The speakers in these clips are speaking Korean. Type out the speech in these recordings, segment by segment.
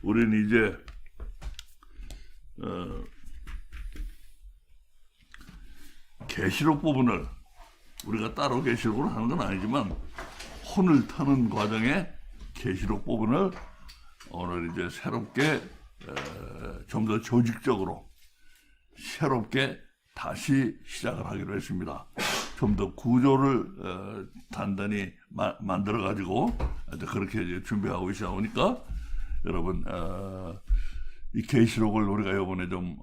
우리는 이제 계시록 부분을 우리가 따로 계시록으로 하는 건 아니지만 혼을 터는 과정에 계시록 부분을 오늘 이제 새롭게 좀 더 조직적으로 새롭게 다시 시작을 하기로 했습니다. 좀 더 구조를 단단히 만들어 가지고 그렇게 이제 준비하고 있다 보니까 여러분 이 계시록을 우리가 이번에 좀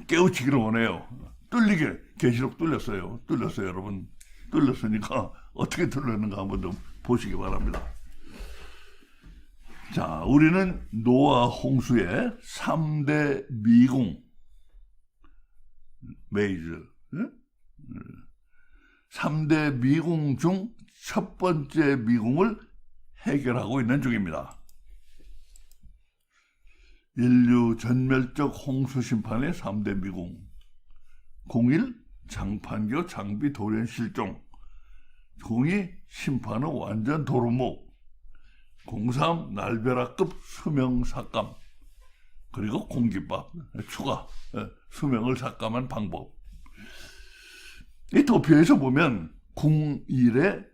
깨우치기를 원해요. 뚫리게 계시록 뚫렸어요. 여러분. 뚫렸으니까 어떻게 뚫렸는가 한번 좀 보시기 바랍니다. 자, 우리는 노아 홍수의 3대 미궁 메이즈 3대 미궁 중 첫 번째 미궁을 해결하고 있는 중입니다. 인류 전멸적 홍수 심판의 3대 미궁 01 장판교 장비 돌연 실종 02 심판의 완전 도루묵 03 날벼락급 수명 삭감 그리고 공깃밥 추가 수명을 삭감한 방법. 이 도표에서 보면 01의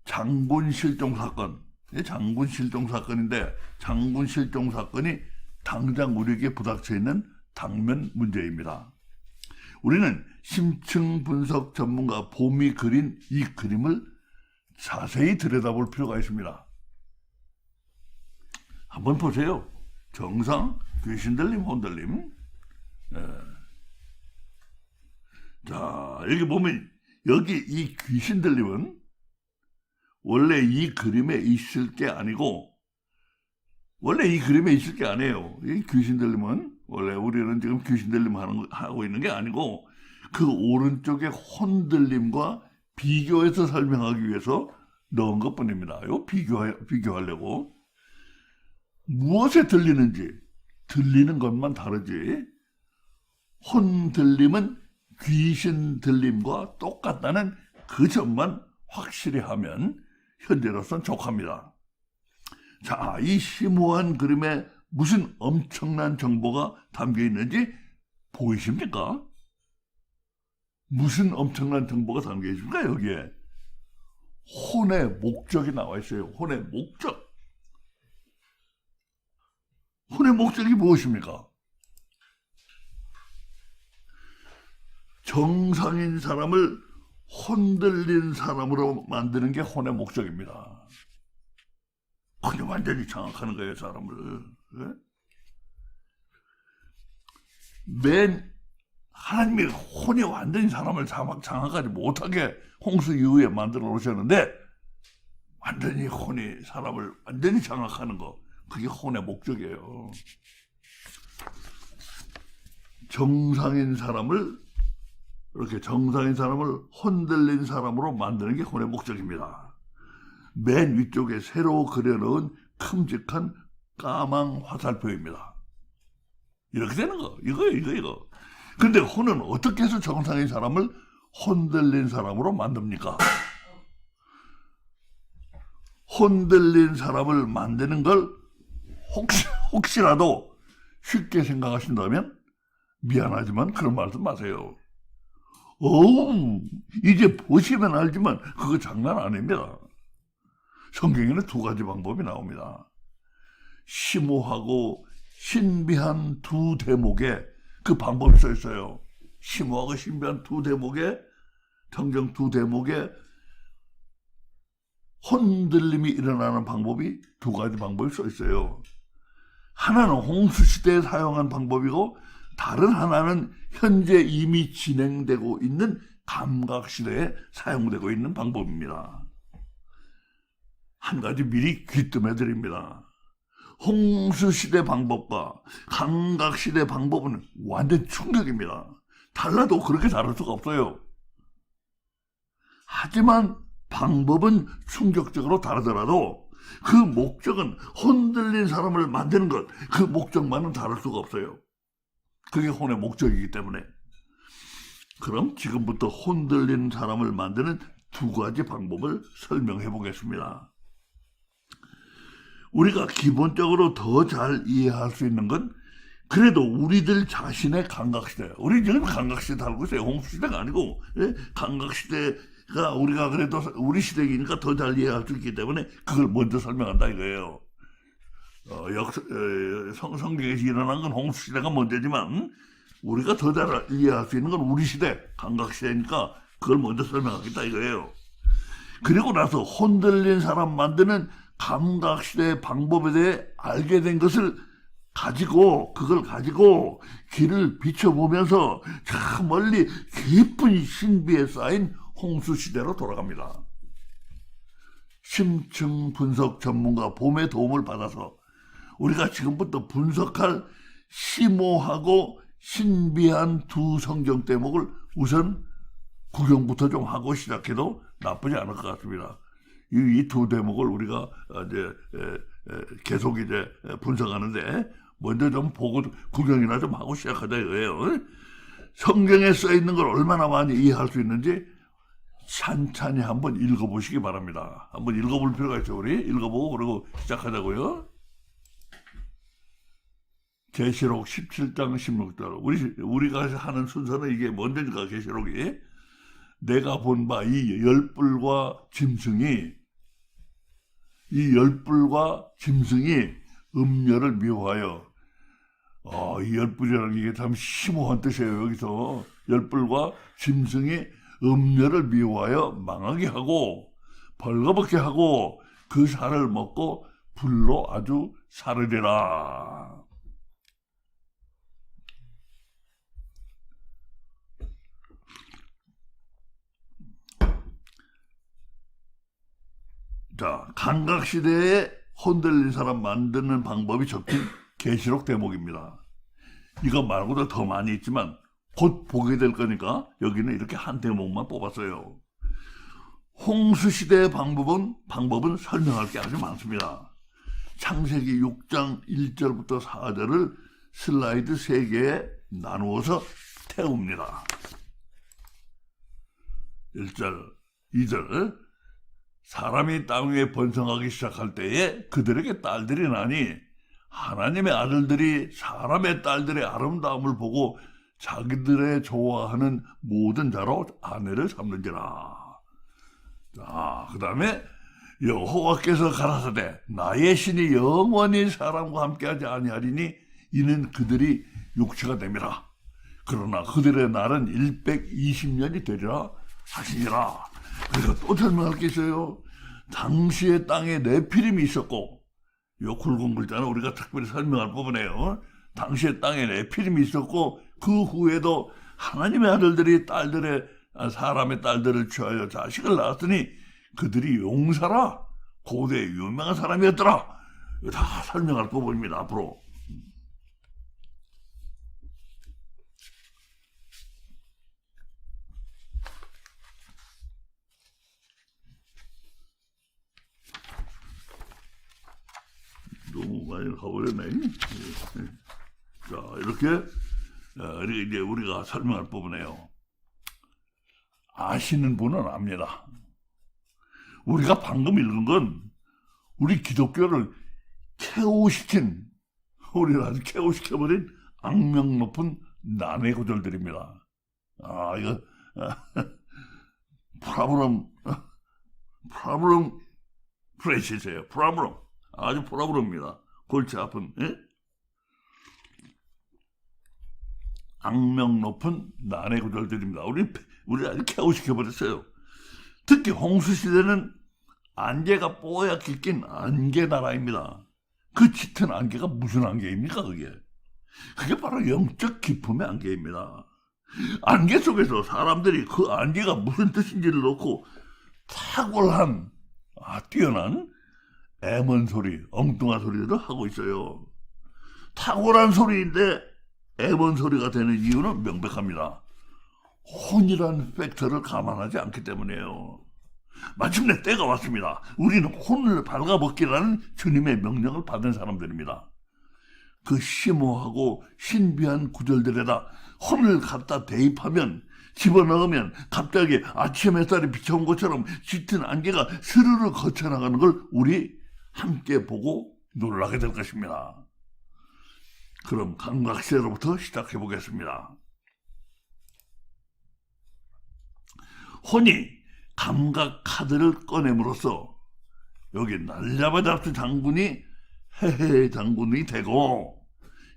장군 실종 사건, 장군 실종 사건인데 장군 실종 사건이 당장 우리에게 부닥쳐 있는 당면 문제입니다. 우리는 심층 분석 전문가 봄이 그린 이 그림을 자세히 들여다볼 필요가 있습니다. 한번 보세요. 정상, 귀신 들림, 혼 들림. 자, 여기 보면 여기 이 귀신 들림은 원래 이 그림에 있을 게 아니고 원래 이 그림에 있을 게 아니에요. 이 귀신 들림은 원래 우리는 지금 귀신 들림 하고 있는 게 아니고 그 오른쪽에 혼 들림과 비교해서 설명하기 위해서 넣은 것뿐입니다. 이거 비교하려고. 무엇에 들리는지 들리는 것만 다르지 혼 들림은 귀신 들림과 똑같다는 그 점만 확실히 하면 현재로선 족합니다. 자, 이 심오한 그림에 무슨 엄청난 정보가 담겨 있는지 보이십니까? 무슨 엄청난 정보가 담겨 있습니까? 여기에 혼의 목적이 나와 있어요. 혼의 목적. 혼의 목적이 무엇입니까? 정상인 사람을 혼들린 사람으로 만드는 게 혼의 목적입니다. 그게 완전히 장악하는 거예요, 사람을. 맨 하나님이 혼이 완전히 사람을 장악하지 못하게 홍수 이후에 만들어 놓으셨는데 완전히 혼이 사람을 완전히 장악하는 거 그게 혼의 목적이에요. 정상인 사람을 이렇게 정상인 사람을 혼들린 사람으로 만드는 게 혼의 목적입니다. 맨 위쪽에 새로 그려놓은 큼직한 까망 화살표입니다. 이렇게 되는 거. 이거. 근데 혼은 어떻게 해서 정상인 사람을 혼들린 사람으로 만듭니까? 혼들린 사람을 만드는 걸 혹시라도 쉽게 생각하신다면 미안하지만 그런 말씀 마세요. 이제 보시면 알지만 그거 장난 아닙니다. 성경에는 두 가지 방법이 나옵니다. 심오하고 신비한 두 대목에 그 방법이 써 있어요. 심오하고 신비한 두 대목에 성경 두 대목에 혼들림이 일어나는 방법이 두 가지 방법이 써 있어요. 하나는 홍수 시대에 사용한 방법이고 다른 하나는 현재 이미 진행되고 있는 감각 시대에 사용되고 있는 방법입니다. 한 가지 미리 귀뜸해 드립니다. 홍수 시대 방법과 감각 시대 방법은 완전 충격입니다. 달라도 그렇게 다를 수가 없어요. 하지만 방법은 충격적으로 다르더라도 그 목적은 혼들린 사람을 만드는 것, 그 목적만은 다를 수가 없어요. 그게 혼의 목적이기 때문에. 그럼 지금부터 혼들린 사람을 만드는 두 가지 방법을 설명해 보겠습니다. 우리가 기본적으로 더 잘 이해할 수 있는 건 그래도 우리들 자신의 감각시대. 우리 지금 감각시대 살고 있어요. 홍수시대가 아니고, 예? 감각시대가 우리가 그래도 우리 시대이니까 더 잘 이해할 수 있기 때문에 그걸 먼저 설명한다 이거예요. 성경에서 일어난 건 홍수시대가 먼저지만 우리가 더 잘 이해할 수 있는 건 우리 시대, 감각시대니까 그걸 먼저 설명하겠다 이거예요. 그리고 나서 혼들린 사람 만드는 감각시대의 방법에 대해 알게 된 것을 그걸 가지고 길을 비춰보면서 저 멀리 깊은 신비에 쌓인 홍수시대로 돌아갑니다. 심층 분석 전문가 봄의 도움을 받아서 우리가 지금부터 분석할 심오하고 신비한 두 성경 대목을 우선 구경부터 좀 하고 시작해도 나쁘지 않을 것 같습니다. 이 두 대목을 우리가 이제 계속 이제 분석하는데 먼저 좀 보고 구경이나 좀 하고 시작하자 이거예요. 성경에 써 있는 걸 얼마나 많이 이해할 수 있는지 찬찬히 한번 읽어보시기 바랍니다. 한번 읽어볼 필요가 있죠. 우리 읽어보고 그러고 시작하자고요. 계시록 17장 16절. 우리가 하는 순서는 이게 뭔데니까 계시록이. 내가 본 바 이 열불과 짐승이 음녀를 미워하여 이 열불이라는 게 참 심오한 뜻이에요. 여기서 열불과 짐승이 음녀를 미워하여 망하게 하고 벌거벗게 하고 그 살을 먹고 불로 아주 사르리라. 자, 감각시대에 혼들린 사람 만드는 방법이 적힌 계시록 대목입니다. 이거 말고도 더 많이 있지만 곧 보게 될 거니까 여기는 이렇게 한 대목만 뽑았어요. 홍수시대의 방법은 설명할 게 아주 많습니다. 창세기 6장 1절부터 4절을 슬라이드 3개에 나누어서 태웁니다. 1절, 2절. 사람이 땅 위에 번성하기 시작할 때에 그들에게 딸들이 나니 하나님의 아들들이 사람의 딸들의 아름다움을 보고 자기들의 좋아하는 모든 자로 아내를 삼는지라. 자, 그 다음에 여호와께서 가라사대 나의 신이 영원히 사람과 함께하지 아니하리니 이는 그들이 육체가 됨이라. 그러나 그들의 날은 120년이 되리라 하시니라. 그래서 또 설명할 게 있어요. 당시의 땅에 네피림이 있었고, 요 굵은 글자는 우리가 특별히 설명할 부분이에요. 당시의 땅에 네피림이 있었고 그 후에도 하나님의 아들들이 사람의 딸들을 취하여 자식을 낳았으니 그들이 용사라 고대 유명한 사람이었더라. 이거 다 설명할 부분입니다. 앞으로. 너무 많이 가버렸네. 자, 이렇게 이제 우리가 설명할 부분이에요. 아시는 분은 압니다. 우리가 방금 읽은 건 우리 기독교를 우리를 아주 KO시켜버린 악명 높은 난해 구절들입니다. 이거 프라브럼 프레시스예요. 프라브럼. 아주 프라브럼입니다. 골치 아픈, 예? 악명 높은 난해 구절들입니다. 우리 아주 KO시켜버렸어요. 특히 홍수시대는 안개가 뽀얗게 낀 안개나라입니다. 그 짙은 안개가 무슨 안개입니까, 그게? 그게 바로 영적 기품의 안개입니다. 안개 속에서 사람들이 그 안개가 무슨 뜻인지를 놓고 탁월한, 뛰어난 애먼 소리, 엉뚱한 소리들을 하고 있어요. 탁월한 소리인데 애먼 소리가 되는 이유는 명백합니다. 혼이라는 팩터를 감안하지 않기 때문이에요. 마침내 때가 왔습니다. 우리는 혼을 발가벗기라는 주님의 명령을 받은 사람들입니다. 그 심오하고 신비한 구절들에다 혼을 갖다 대입하면, 집어넣으면 갑자기 아침 햇살이 비춰온 것처럼 짙은 안개가 스르르 거쳐나가는 걸 우리 함께 보고 놀라게 될 것입니다. 그럼 감각세로부터 시작해 보겠습니다. 혼이 감각 카드를 꺼냄으로써 여기 날잡아잡수 장군이 헤헤 장군이 되고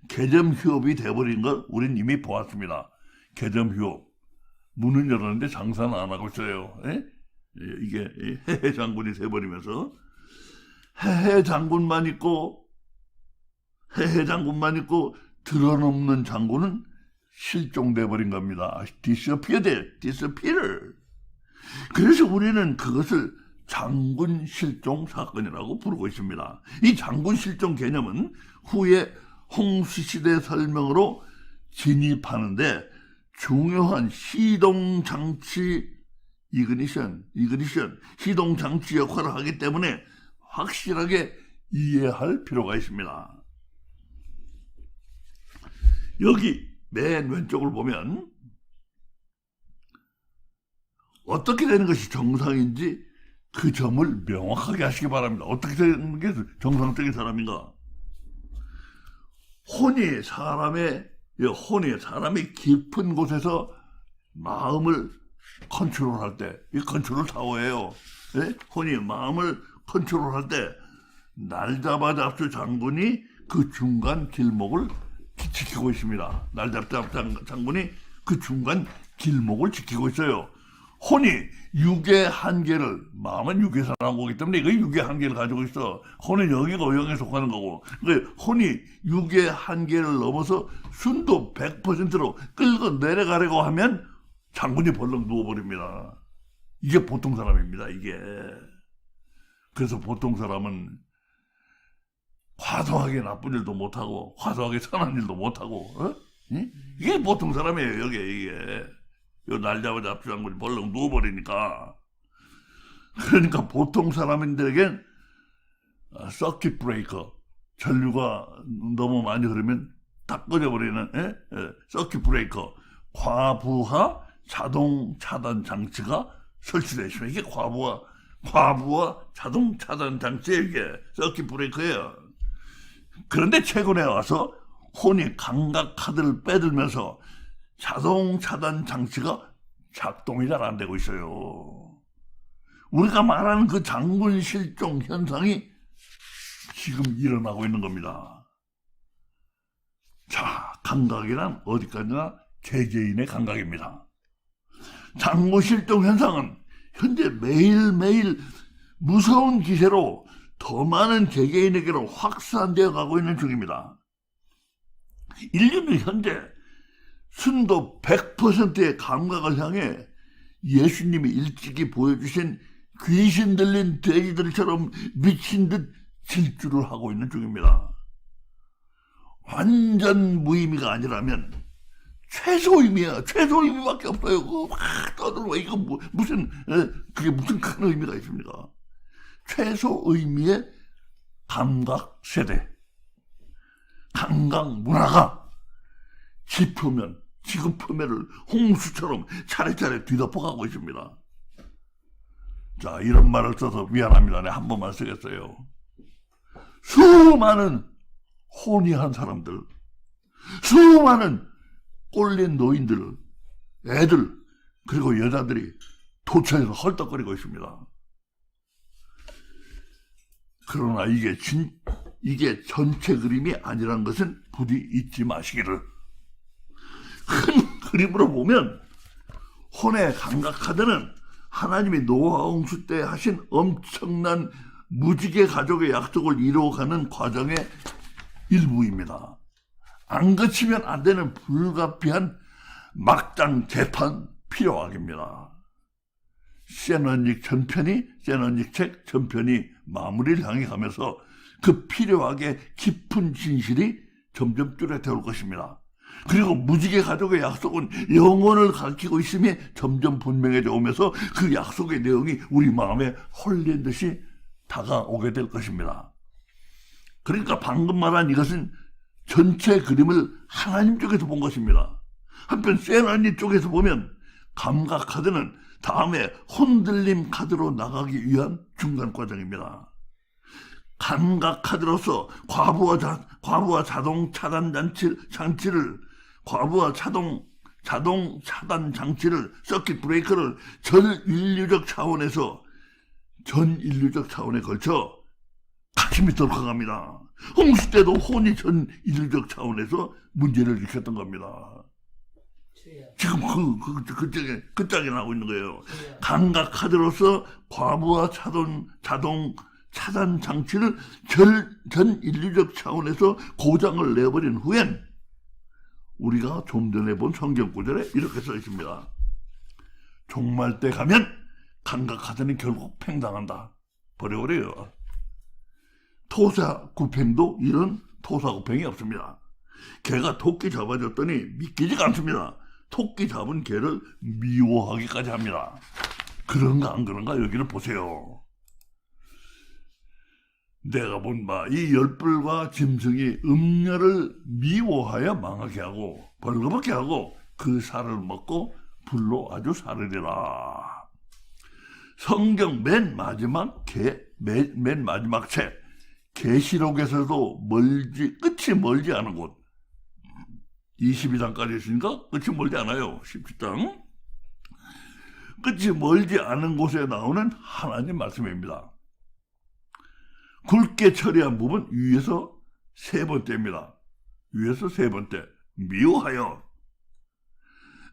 개점 휴업이 돼버린 걸 우린 이미 보았습니다. 개점 휴업. 문은 열었는데 장사는 안 하고 있어요. 이게 헤헤 장군이 돼버리면서 헤헤 장군만 있고 드러넘는 장군은 실종돼버린 겁니다. disappear. 그래서 우리는 그것을 장군 실종 사건이라고 부르고 있습니다. 이 장군 실종 개념은 후에 홍수시대 설명으로 진입하는데 중요한 시동장치 이그니션 시동장치 역할을 하기 때문에 확실하게 이해할 필요가 있습니다. 여기 맨 왼쪽을 보면 어떻게 되는 것이 정상인지 그 점을 명확하게 하시기 바랍니다. 어떻게 되는 게 정상적인 사람인가? 혼이 사람의 깊은 곳에서 마음을 컨트롤할 때, 이 컨트롤 타워예요. 혼이 마음을 컨트롤할 때 날잡아잡수 장군이 그 중간 길목을 지키고 있습니다. 날잡아잡수 장군이 그 중간 길목을 지키고 있어요. 혼이 육의 한계를, 마음은 육에서 나온 거기 때문에 이거 육의 한계를 가지고 있어. 혼은 영이고 영에 속하는 거고. 그러니까 혼이 육의 한계를 넘어서 순도 100%로 끌고 내려가려고 하면 장군이 벌렁 누워버립니다. 이게 보통 사람입니다, 이게. 그래서 보통 사람은 과도하게 나쁜 일도 못하고, 과도하게 선한 일도 못하고, 이게 보통 사람이에요, 이게. 날잡아잡수 장군이 벌렁 누워버리니까. 그러니까 보통 사람들에겐 서킷 브레이커, 전류가 너무 많이 흐르면 다 꺼져버리는 서킷 브레이커, 과부하 자동 차단 장치가 설치되어 있습니다. 이게 과부하 자동 차단 장치에 이게 서킷 브레이커예요. 그런데 최근에 와서 혼이 감각 카드를 빼들면서 자동 차단 장치가 작동이 잘 안 되고 있어요. 우리가 말하는 그 장군 실종 현상이 지금 일어나고 있는 겁니다. 자, 감각이란 어디까지나 개개인의 감각입니다. 장군 실종 현상은 현재 매일매일 무서운 기세로 더 많은 개개인에게로 확산되어 가고 있는 중입니다. 인류는 현재 순도 100%의 감각을 향해 예수님이 일찍이 보여주신 귀신 들린 돼지들처럼 미친 듯 질주를 하고 있는 중입니다. 완전 무의미가 아니라면 최소 의미야. 최소 의미밖에 없어요. 그거 막 떠들고 이거 그게 무슨 큰 의미가 있습니까? 최소 의미의 감각 세대, 감각 문화가 지금 표면을 홍수처럼 차례차례 뒤덮어가고 있습니다. 자, 이런 말을 써서 미안합니다. 내가 한 번만 쓰겠어요. 수많은 혼이한 사람들, 수많은 꼴린 노인들, 애들, 그리고 여자들이 도처에서 헐떡거리고 있습니다. 그러나 이게 전체 그림이 아니라는 것은 부디 잊지 마시기를. 큰 그림으로 보면 혼의 감각 카드는 하나님이 노아 홍수 때 하신 엄청난 무지개 가족의 약속을 이루어가는 과정의 일부입니다. 안 거치면 안 되는 불가피한 막장 재판 필요하깁니다. 세너닉 책 전편이 마무리를 향해 가면서 그 필요하게 깊은 진실이 점점 뚜렷해 올 것입니다. 그리고 무지개 가족의 약속은 영혼을 가리키고 있음이 점점 분명해져 오면서 그 약속의 내용이 우리 마음에 홀린 듯이 다가오게 될 것입니다. 그러니까 방금 말한 이것은 전체 그림을 하나님 쪽에서 본 것입니다. 한편 세나니 쪽에서 보면 감각 카드는 다음에 혼들림 카드로 나가기 위한 중간 과정입니다. 감각카드로서 과부하 자동 차단 장치를 서킷 브레이커를 전 인류적 차원에 걸쳐 가슴이 덜컥합니다. 홍수 때도 혼이 전 인류적 차원에서 문제를 일으켰던 겁니다. 지금 그 짝이 나오고 있는 거예요. 감각카드로서 과부하 자동 차단 장치를 전 인류적 차원에서 고장을 내버린 후엔 우리가 좀 전에 본 성경 구절에 이렇게 써 있습니다. 종말 때 가면 감각카드는 결국 팽당한다. 버려버려요. 토사구팽도 이런 토사구팽이 없습니다. 개가 토끼 잡아줬더니 믿기지가 않습니다. 토끼 잡은 개를 미워하기까지 합니다. 그런가 안 그런가 여기를 보세요. 내가 본 바 이 열불과 짐승이 음녀를 미워하여 망하게 하고 벌거벗게 하고 그 살을 먹고 불로 아주 사르리라. 성경 맨 마지막 책 계시록에서도 끝이 멀지 않은 곳 22장까지 있으니까 끝이 멀지 않아요. 17장 끝이 멀지 않은 곳에 나오는 하나님 말씀입니다. 굵게 처리한 부분 위에서 세 번째입니다. 위에서 세 번째 미워하여.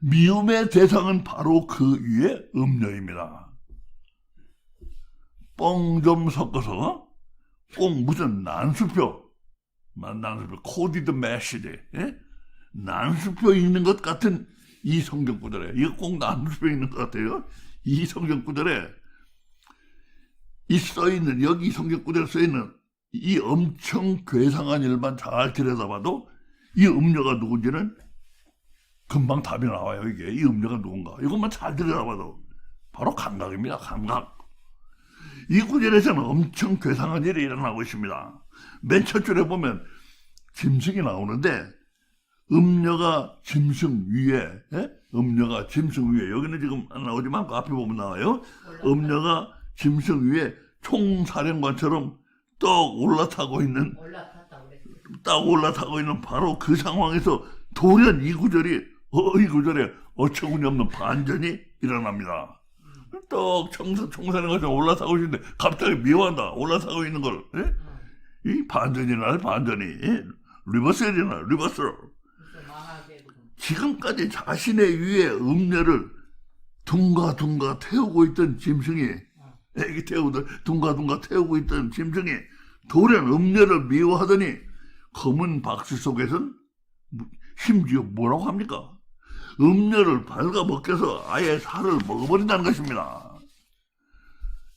미움의 대상은 바로 그 위에 음녀입니다. 뻥 좀 섞어서 꼭 무슨 난수표 코디드 메시지 난수표 읽는 것 같은 이 성경 구절에 이거 꼭 난수표 읽는 것 같아요. 이 성경 구절에 이 써있는 여기 성경 구절에 써있는 이 엄청 괴상한 일만 잘 들여다봐도 이 음녀가 누군지는 금방 답이 나와요. 이게 이 음녀가 누군가 이것만 잘 들여다봐도 바로 감각입니다. 감각. 이 구절에서는 엄청 괴상한 일이 일어나고 있습니다. 맨 첫 줄에 보면 짐승이 나오는데 음녀가 짐승 위에 여기는 지금 안 나오지만 그 앞에 보면 나와요. 음녀가 짐승 위에 총사령관처럼 떡 올라타고 있는 바로 그 상황에서 돌연 이 구절에 어처구니없는 반전이 일어납니다. 떡 총사령관처럼 올라타고 있는데 갑자기 미워한다. 올라타고 있는 걸 이 반전이나 반전이 리버설 지금까지 자신의 위에 음녀를 둥가둥가 태우고 있던 짐승이 둥가둥가 태우고 있던 짐승이 돌연 음녀를 미워하더니 검은 박스 속에선 심지어 뭐라고 합니까? 음녀를 발가벗겨서 아예 살을 먹어버린다는 것입니다.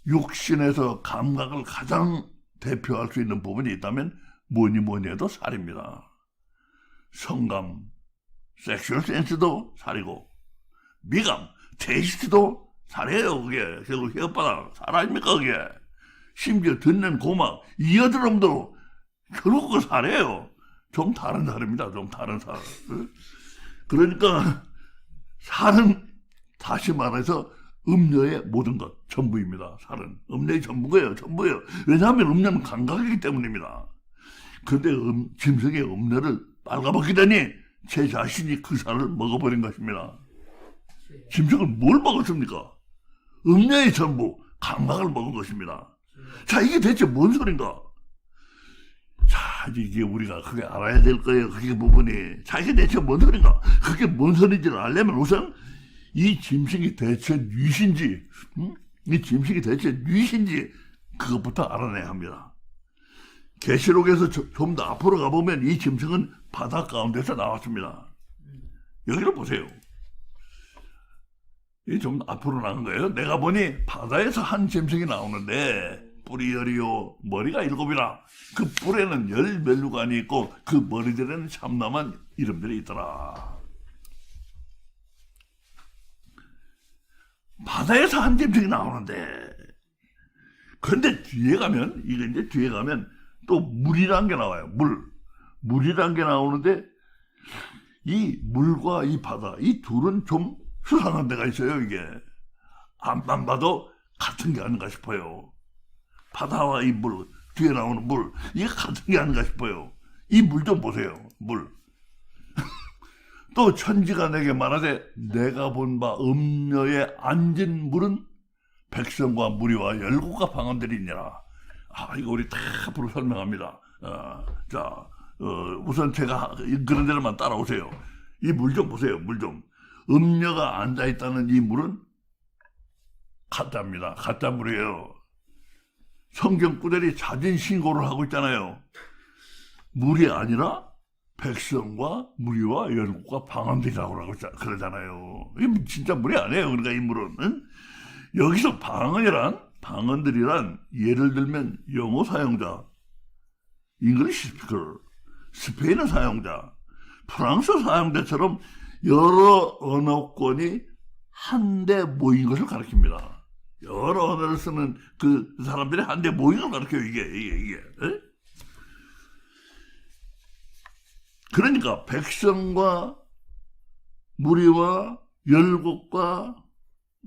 육신에서 감각을 가장 대표할 수 있는 부분이 있다면 뭐니 해도 살입니다. 성감, 섹슈얼 센스도 살이고 미감, 테이스트도 살이에요. 그게 결국 혓바닥 살 아닙니까? 그게 심지어 듣는 고막, 이어드럼도 결국 그 살이에요. 좀 다른 살입니다. 좀 다른 살. 그러니까 살은 다시 말해서 음녀의 모든 것 전부입니다. 살은 음녀의 전부예요. 왜냐하면 음녀는 감각이기 때문입니다. 그런데 짐승의 음녀를 빨가벗기더니 제 자신이 그 살을 먹어버린 것입니다. 짐승은 뭘 먹었습니까? 음녀의 전부 감각을 먹은 것입니다. 자, 이게 대체 뭔 소린가? 자, 이게 우리가 그게 알아야 될 거예요. 그게 부분이. 자, 이게 대체 뭔 소린가? 그게 뭔 소리인지를 알려면 우선 이 짐승이 대체 뉘신지, 그것부터 알아내야 합니다. 계시록에서 좀 더 앞으로 가보면 이 짐승은 바다 가운데서 나왔습니다. 여기를 보세요. 이 좀 앞으로 나간 거예요. 내가 보니 바다에서 한 짐승이 나오는데 뿔이 10이요 머리가 7이라. 그 뿔에는 10멜루간이 있고 그 머리들에는 참남한 이름들이 있더라. 바다에서 한 짐승이 나오는데 그런데 뒤에 가면 또 물이란 게 나와요. 물이란 게 나오는데 이 물과 이 바다 이 둘은 좀 수상한 데가 있어요. 이게 앞만 봐도 같은 게 아닌가 싶어요. 바다와 이 물 뒤에 나오는 물, 이게 같은 게 아닌가 싶어요. 이 물 좀 보세요. 물. 또 천지가 내게 말하되 내가 본 바 음녀에 앉은 물은 백성과 무리와 열국과 방언들이니라. 이거 우리 다 앞으로 설명합니다. 우선 제가 그런 데로만 따라오세요. 이 물 좀 보세요. 물 좀. 음녀가 앉아있다는 이 물은 가짜입니다. 가짜 물이에요. 성경 구절이 자진 신고를 하고 있잖아요. 물이 아니라 백성과 무리와 열국과 방언들이라고 그러잖아요. 이게 진짜 물이 아니에요. 그러니까 이 물은. 응? 여기서 방언들이란 예를 들면 영어 사용자, 잉글리시 스피커, 스페인어 사용자, 프랑스 사용자처럼 여러 언어권이 한데 모인 것을 가리킵니다. 여러 언어를 쓰는 그 사람들이 한데 모인 걸 가리켜요. 이게. 에? 그러니까 백성과 무리와 열국과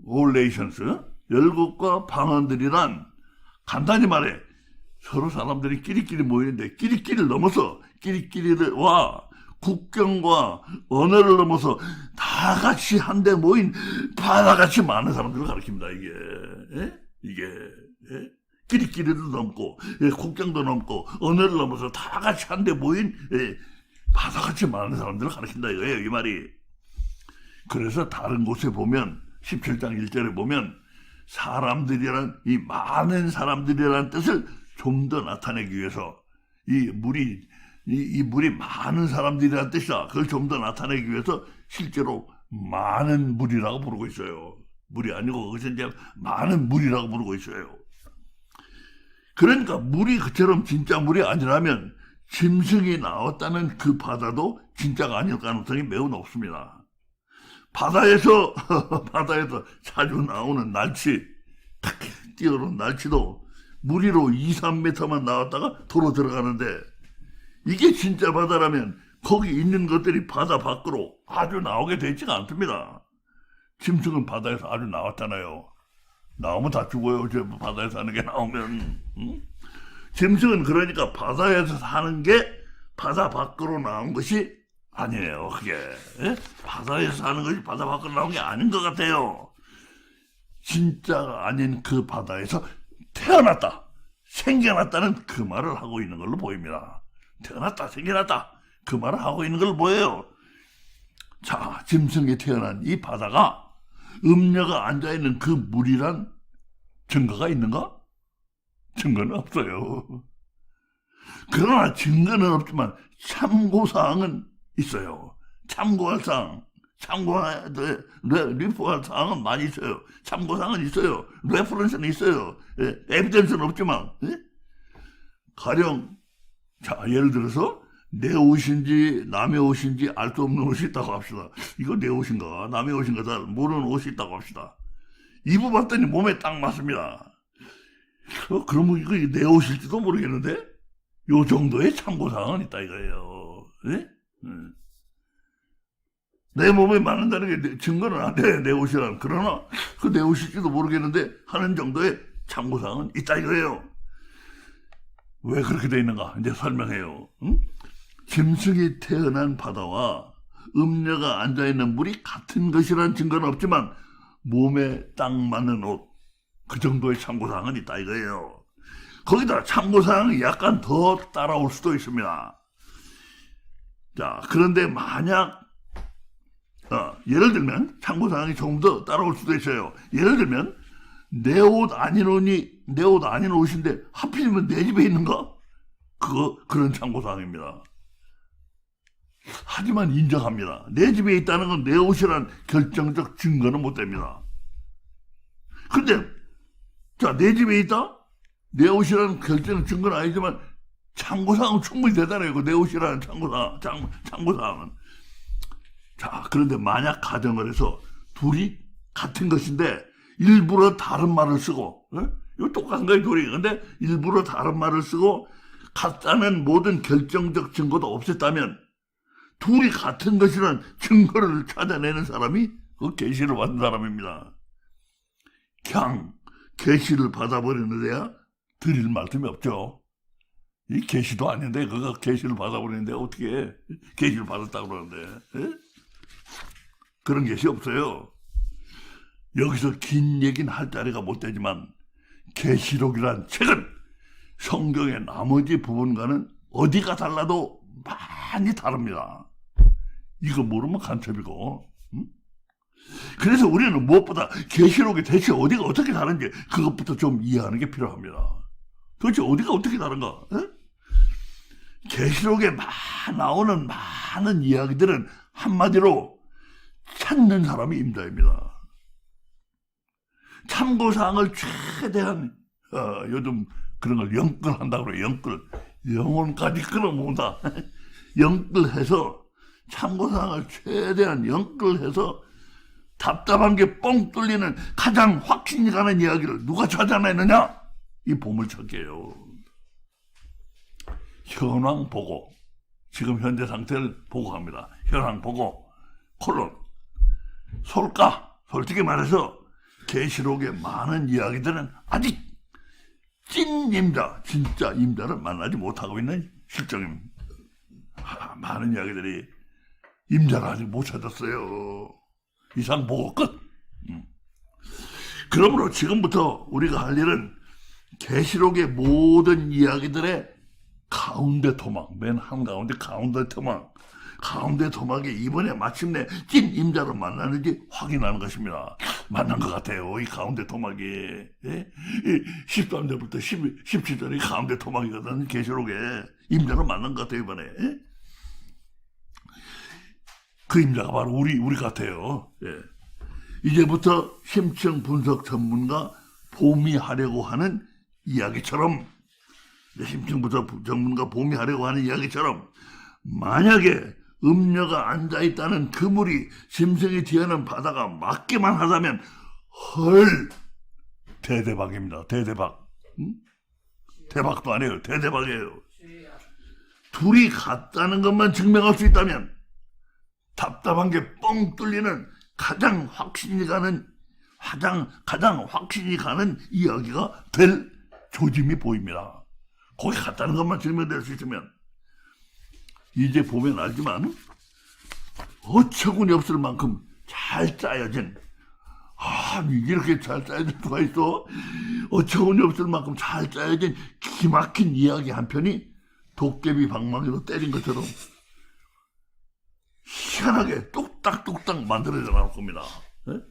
올레이션스, 열국과 방언들이란 간단히 말해 서로 사람들이 끼리끼리 모이는데 끼리끼리를 넘어서 끼리끼리와 국경과 언어를 넘어서 다 같이 한데 모인 바다같이 많은 사람들을 가리킵니다. 이게 끼리끼리를 넘고 국경도 넘고 언어를 넘어서 다 같이 한데 모인 바다같이 많은 사람들을 가리킨다 이거예요. 이 말이. 그래서 다른 곳에 보면 17장 1절에 보면 사람들이란 이 많은 사람들이라는 뜻을 좀 더 나타내기 위해서 이 물이 많은 사람들이라는 뜻이다. 그걸 좀 더 나타내기 위해서 실제로 많은 물이라고 부르고 있어요. 물이 아니고 그것은 이제 많은 물이라고 부르고 있어요. 그러니까 물이 그처럼 진짜 물이 아니라면 짐승이 나왔다는 그 바다도 진짜가 아닐 가능성이 매우 높습니다. 바다에서 자주 나오는 날치, 뛰어오는 날치도 물 위로 2-3m만 나왔다가 도로 들어가는데 이게 진짜 바다라면 거기 있는 것들이 바다 밖으로 아주 나오게 되지가 않습니다. 짐승은 바다에서 아주 나왔잖아요. 나오면 다 죽어요. 저 바다에서 사는 게 나오면. 응? 짐승은 그러니까 바다에서 사는 게 바다 밖으로 나온 것이 아니에요. 그게 바다에서 사는 것이 바다 밖으로 나온 게 아닌 것 같아요. 진짜가 아닌 그 바다에서 태어났다, 생겨났다는 그 말을 하고 있는 걸로 보입니다. 태어났다, 생겨났다 그 말을 하고 있는 걸 보여요. 자, 짐승이 태어난 이 바다가 음녀가 앉아있는 그 물이란 증거가 있는가? 증거는 없어요. 그러나 증거는 없지만 참고사항은 있어요. 참고할 사항, 리포할 사항은 많이 있어요. 참고사항은 있어요. 레퍼런스는 있어요. 에비던스는 없지만. 가령 자, 예를 들어서 내 옷인지 남의 옷인지 알 수 없는 옷이 있다고 합시다. 이거 내 옷인가 남의 옷인가 잘 모르는 옷이 있다고 합시다. 입어봤더니 몸에 딱 맞습니다. 그러면 이거 내 옷일지도 모르겠는데 요 정도의 참고사항은 있다 이거예요. 내 몸에 맞는다는 게 증거는 안 돼. 내 옷이란. 그러나 그 내 옷일지도 모르겠는데 하는 정도의 참고사항은 있다 이거예요. 왜 그렇게 돼 있는가 이제 설명해요. 짐승이 태어난 바다와 음녀가 앉아있는 물이 같은 것이라는 증거는 없지만 몸에 딱 맞는 옷, 그 정도의 참고사항은 있다 이거예요. 거기다 참고사항이 약간 더 따라올 수도 있습니다. 자, 그런데 만약 예를 들면 참고사항이 조금 더 따라올 수도 있어요. 예를 들면 내 옷 아닌 옷인데 하필이면 내 집에 있는가? 그런 참고사항입니다. 하지만 인정합니다. 내 집에 있다는 건 내 옷이란 결정적 증거는 못 됩니다. 근데 자, 내 집에 있다? 내 옷이라는 결정적 증거는 아니지만 참고사항은 충분히 대단해요. 내 옷이라는 참고사항은. 자, 그런데 만약 가정을 해서 둘이 같은 것인데 일부러 다른 말을 쓰고, 이거 똑같은 거예요, 둘이. 근데 일부러 다른 말을 쓰고 같다는 모든 결정적 증거도 없앴다면 둘이 같은 것이라는 증거를 찾아내는 사람이 그 계시를 받은 사람입니다. 그냥 계시를 받아버리는 데야 드릴 말씀이 없죠. 이 계시도 아닌데 그가 계시를 받아버리는데 어떻게 계시를 받았다고 그러는데 예? 그런 계시 없어요. 여기서 긴 얘기는 할 자리가 못 되지만 계시록이란 책은 성경의 나머지 부분과는 어디가 달라도 많이 다릅니다. 이거 모르면 간첩이고. 그래서 우리는 무엇보다 계시록이 대체 어디가 어떻게 다른지 그것부터 좀 이해하는 게 필요합니다. 도대체 어디가 어떻게 다른가? 계시록에 나오는 많은 이야기들은 한마디로 찾는 사람이 임자입니다. 참고사항을 최대한 요즘 그런 걸 영끌한다고 그래요. 영끌. 영혼까지 끌어모은다. 영끌해서 참고사항을 최대한 영끌해서 답답한 게 뻥 뚫리는 가장 확신이 가는 이야기를 누가 찾아내느냐? 이 보물찾기예요. 현황 보고, 지금 현재 상태를 보고합니다. 현황 보고, 콜론. 솔까? 솔직히 말해서 계시록의 많은 이야기들은 아직 찐 임자, 진짜 임자를 만나지 못하고 있는 실정입니다. 많은 이야기들이 임자를 아직 못 찾았어요. 이상 보고 끝. 그러므로 지금부터 우리가 할 일은 계시록의 모든 이야기들의 가운데 토막, 맨 한가운데 가운데 토막, 가운데 토막이 이번에 마침내 찐 임자를 만나는지 확인하는 것입니다. 만난 것 같아요. 이 가운데 토막이. 예? 13절부터 17절이 가운데 토막이거든. 계시록에 임자를 만난 것 같아요. 이번에. 예? 그 임자가 바로 우리 같아요. 예. 이제부터 심층 분석 전문가 봄이 하려고 하는 이야기처럼, 심층 분석 전문가 봄이 하려고 하는 이야기처럼, 만약에 음녀가 앉아있다는 그물이 짐승이 뒤에는 바다가 맞기만 하다면 헐 대대박입니다. 대대박. 대박도 아니에요. 대대박이에요. 둘이 같다는 것만 증명할 수 있다면 답답한 게 뻥 뚫리는 가장 확신이 가는 이야기가 될 조짐이 보입니다. 거기 갔다는 것만 증명될 수 있으면 이제 보면 알지만 어처구니 없을 만큼 잘 짜여진 이렇게 잘 짜여질 수가 있어? 어처구니 없을 만큼 잘 짜여진 기막힌 이야기 한 편이 도깨비 방망이로 때린 것처럼 희한하게 뚝딱뚝딱 만들어져 나올 겁니다.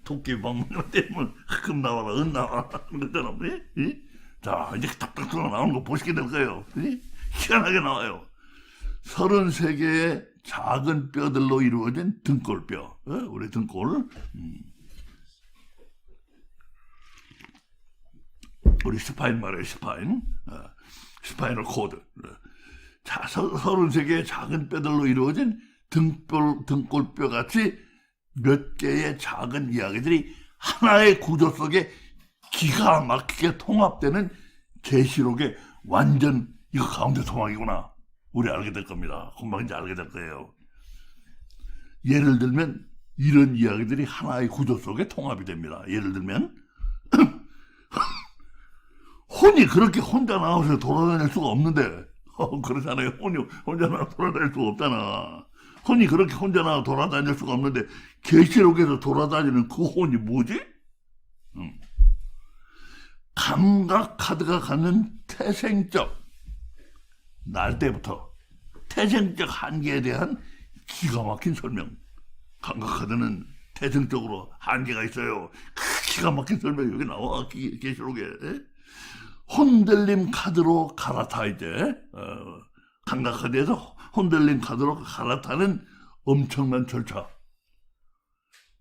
도깨비 방망이로 때리면 금 나와라 은 나와라 하는 것처럼. 자 이제 딱딱딱 나오는 거 보시게 될 거예요. 희한하게 나와요. 33개의 작은 뼈들로 이루어진 등골뼈. 우리 등골. 우리 스파인 말이에요. 스파인. 스파이널 코드. 자, 33개의 작은 뼈들로 이루어진 등골뼈 같이 몇 개의 작은 이야기들이 하나의 구조 속에 기가 막히게 통합되는 계시록의 완전 이거 가운데 토막이구나. 우리 알게 될 겁니다. 금방 이제 알게 될 거예요. 예를 들면 이런 이야기들이 하나의 구조 속에 통합이 됩니다. 예를 들면 혼이 그렇게 혼자 나와서 돌아다닐 수가 없는데 그렇잖아요. 혼이 혼자 나와 돌아다닐 수가 없잖아. 혼이 그렇게 혼자 나와 돌아다닐 수가 없는데 계시록에서 돌아다니는 그 혼이 뭐지? 감각 카드가 갖는 태생적 날 때부터 태생적 한계에 대한 기가 막힌 설명. 감각카드는 태생적으로 한계가 있어요. 기가 막힌 설명이 여기 나와. 계시록에. 혼들림 카드로 갈아타 이제. 감각카드에서 혼들림 카드로 갈아타는 엄청난 절차.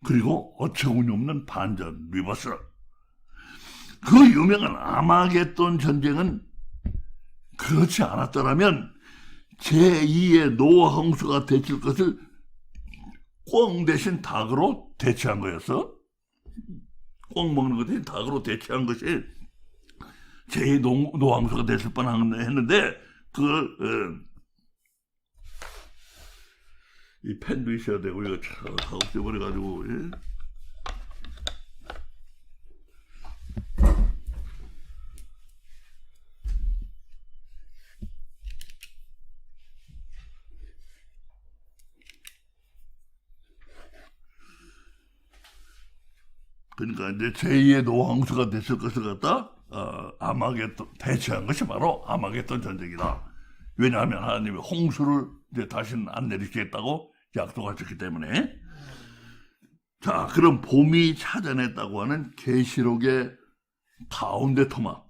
그리고 어처구니 없는 반전, 리버스. 그 유명한 아마겟돈 전쟁은 그렇지 않았더라면 제2의 노아 홍수가 되칠 것을 꿩 대신 닭으로 대체한 거였어. 꿩 먹는 것 대신 닭으로 대체한 것이 제2의 노아 홍수가 됐을 뻔했는데 그걸 이 펜도 있어야 되고 이거 다 없애버려가지고 그러니까 이제 제2의 노홍수가 됐을 것을 갖다 아마겟돈 대체한 것이 바로 아마겟돈 전쟁이다. 왜냐하면 하나님이 홍수를 이제 다시는 안 내리시겠다고 약속하셨기 때문에. 자, 그럼 봄이 찾아냈다고 하는 계시록의 가운데 토막,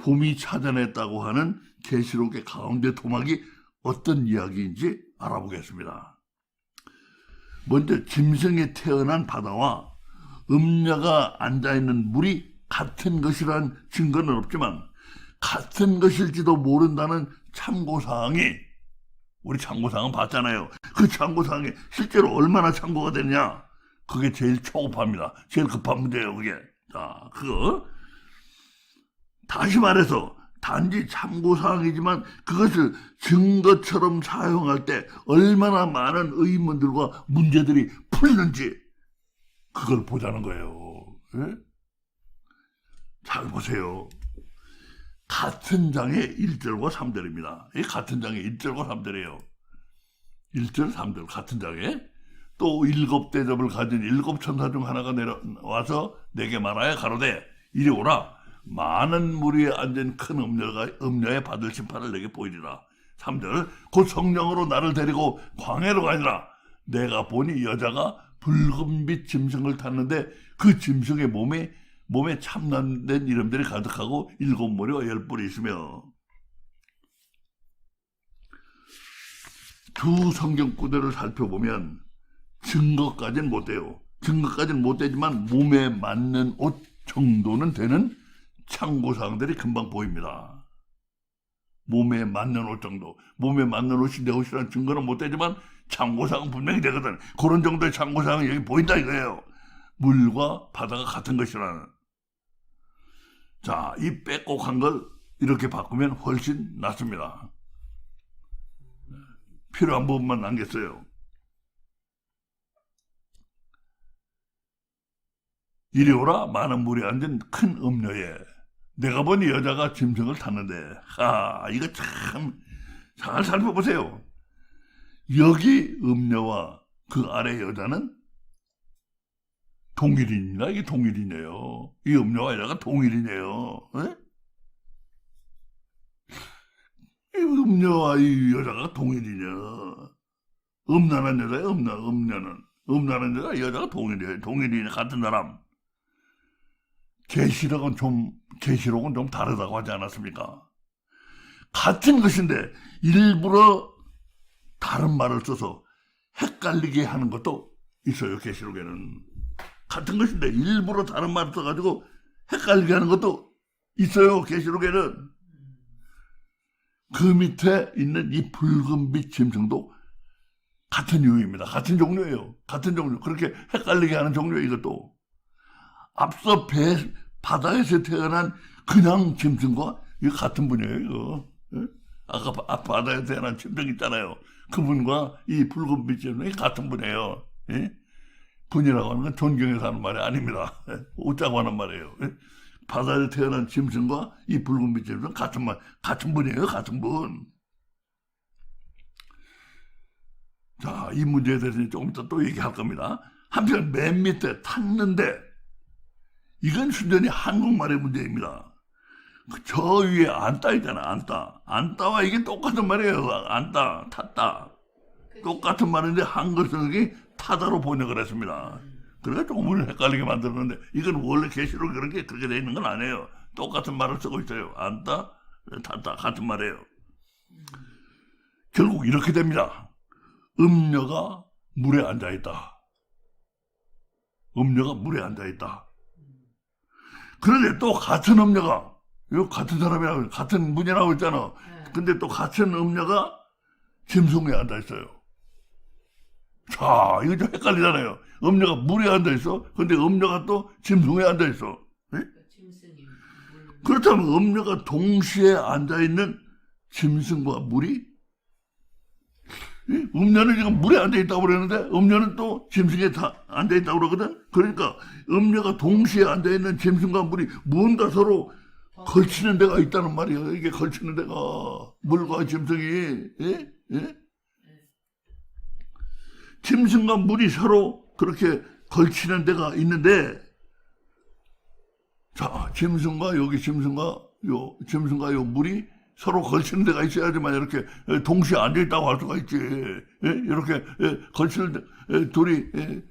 봄이 찾아냈다고 하는 계시록의 가운데 토막이 어떤 이야기인지 알아보겠습니다. 먼저 짐승이 태어난 바다와 음녀가 앉아있는 물이 같은 것이란 증거는 없지만 같은 것일지도 모른다는 참고사항이, 우리 참고사항은 봤잖아요. 그 참고사항이 실제로 얼마나 참고가 되느냐, 그게 제일 초급합니다. 제일 급한 문제예요, 그게. 자, 그거 다시 말해서 단지 참고사항이지만 그것을 증거처럼 사용할 때 얼마나 많은 의문들과 문제들이 풀리는지 그걸 보자는 거예요. 예? 잘 보세요. 같은 장의 1절과 3절입니다. 이 같은 장의 1절과 3절이에요. 1절, 3절 같은 장에 또 7 대접을 가진 7 천사 중 하나가 내려와서 내게 말하여 가로되 이리 오라. 많은 무리에 앉은 큰 음녀의 받을 심판을 내게 보이리라. 3절 곧 성령으로 나를 데리고 광야로 가니라. 내가 보니 여자가 붉은빛 짐승을 탔는데 그 짐승의 몸에 참남된 이름들이 가득하고 7 머리와 10뿔이 있으며. 두 성경 구절을 살펴보면 증거까지는 못 돼요. 증거까지는 못 되지만 몸에 맞는 옷 정도는 되는 참고사항들이 금방 보입니다. 몸에 맞는 옷 정도. 몸에 맞는 옷이 내 옷이라는 증거는 못 되지만 참고사항은 분명히 되거든. 그런 정도의 참고사항이 여기 보인다 이거예요. 물과 바다가 같은 것이라는. 자, 이 빼곡한 걸 이렇게 바꾸면 훨씬 낫습니다. 필요한 부분만 남겼어요. 이리 오라. 많은 물이 앉은 큰 음녀에 내가 보니 여자가 짐승을 탔는데, 이거 참 잘 살펴보세요. 여기 음녀와 그 아래 여자는 동일인이나 이게 동일이네요. 이 음녀와 여자가 동일이네요. 에? 이 음녀와 이 여자가 동일이냐? 음란한 여자야, 음란한 여자가 동일이에요. 동일이냐, 같은 사람. 계시록은 좀 다르다고 하지 않았습니까? 같은 것인데 일부러 다른 말을 써서 헷갈리게 하는 것도 있어요. 계시록에는 같은 것인데 일부러 다른 말을 써가지고 헷갈리게 하는 것도 있어요. 계시록에는. 그 밑에 있는 이 붉은빛 짐승도 같은 유입니다. 같은 종류예요. 같은 종류. 그렇게 헷갈리게 하는 종류예요. 이것도. 앞서 바다에서 태어난 그냥 짐승과 이거 같은 분이에요. 이거. 예? 아까 바다에서 태어난 짐승 있잖아요. 그분과 이 붉은빛 짐승이 같은 분이에요. 예? 분이라고 하는 건 존경해서 하는 말이 아닙니다. 예? 웃자고 하는 말이에요. 예? 바다에서 태어난 짐승과 이 붉은빛 짐승은 같은 분이에요. 같은 분. 자, 이 문제에 대해서 조금 이따 또 얘기할 겁니다. 한편 맨 밑에 탔는데, 이건 순전히 한국말의 문제입니다. 저 위에 앉다 있잖아. 앉다와 이게 똑같은 말이에요. 앉다, 탔다. 똑같은 말인데 한글 성경이 타다로 번역을 했습니다. 그러니까 조금 헷갈리게 만들었는데, 이건 원래 계시록 그렇게 돼 있는 건 아니에요. 똑같은 말을 쓰고 있어요. 앉다, 탔다, 같은 말이에요. 결국 이렇게 됩니다. 음녀가 물에 앉아있다. 음녀가 물에 앉아있다. 그런데 또 같은 음녀가, 이거 같은 사람이라고, 같은 분이라고 했잖아. 근데 또 같은 음녀가 짐승 위에 앉아있어요. 자, 이거 좀 헷갈리잖아요. 음녀가 물에 앉아있어. 근데 음녀가 또 짐승 위에 앉아있어. 네? 그렇다면 음녀가 동시에 앉아있는 짐승과 물이, 음녀는 지금 물에 앉아있다고 그러는데 음녀는 또 짐승에 다 앉아있다고 그러거든. 그러니까 음녀가 동시에 앉아있는 짐승과 물이 뭔가 서로 걸치는 데가 있다는 말이야. 이게 걸치는 데가 물과 짐승이. 짐승과 물이 서로 그렇게 걸치는 데가 있는데, 자, 짐승과 여기 짐승과 요 물이 서로 걸치는 데가 있어야지만 이렇게 동시에 앉아있다고 할 수가 있지. 이렇게 걸치는 데, 둘이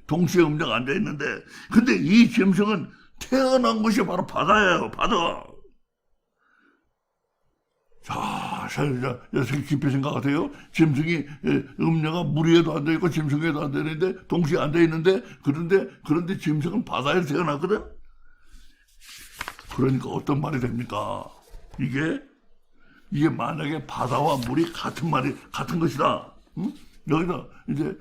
동시에 음녀가 앉아있는데, 근데 이 짐승은 태어난 것이 바로 바다예요, 바다. 자, 깊이 생각하세요. 짐승이, 음녀가 물 위에도 앉아있고 짐승 위에도 앉아있는데, 동시에 앉아있는데, 그런데 짐승은 바다에서 태어났거든? 그러니까 어떤 말이 됩니까? 이게 만약에 바다와 물이 같은 것이다. 응? 여기다, 이제,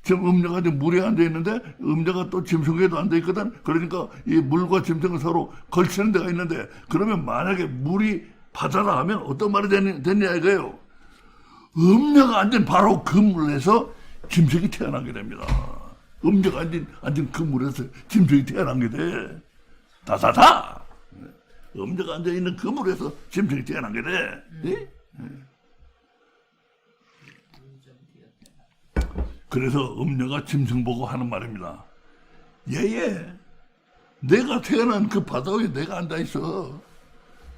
지금 음녀가 이제 물에 앉아있는데, 음녀가 또 짐승 위에도 앉아있거든? 그러니까 이 물과 짐승은 서로 걸치는 데가 있는데, 그러면 만약에 물이 바다라 하면 어떤 말이 됐냐 이거예요. 음녀가 앉은 바로 그 물에서 짐승이 태어나게 됩니다. 음녀가 앉은 그 물에서 짐승이 태어나게 돼. 다다다. 음녀가 앉아있는 그 물에서 짐승이 태어나게 돼. 예? 그래서 음녀가 짐승 보고 하는 말입니다. 얘 내가 태어난 그 바다 위에 내가 앉아있어.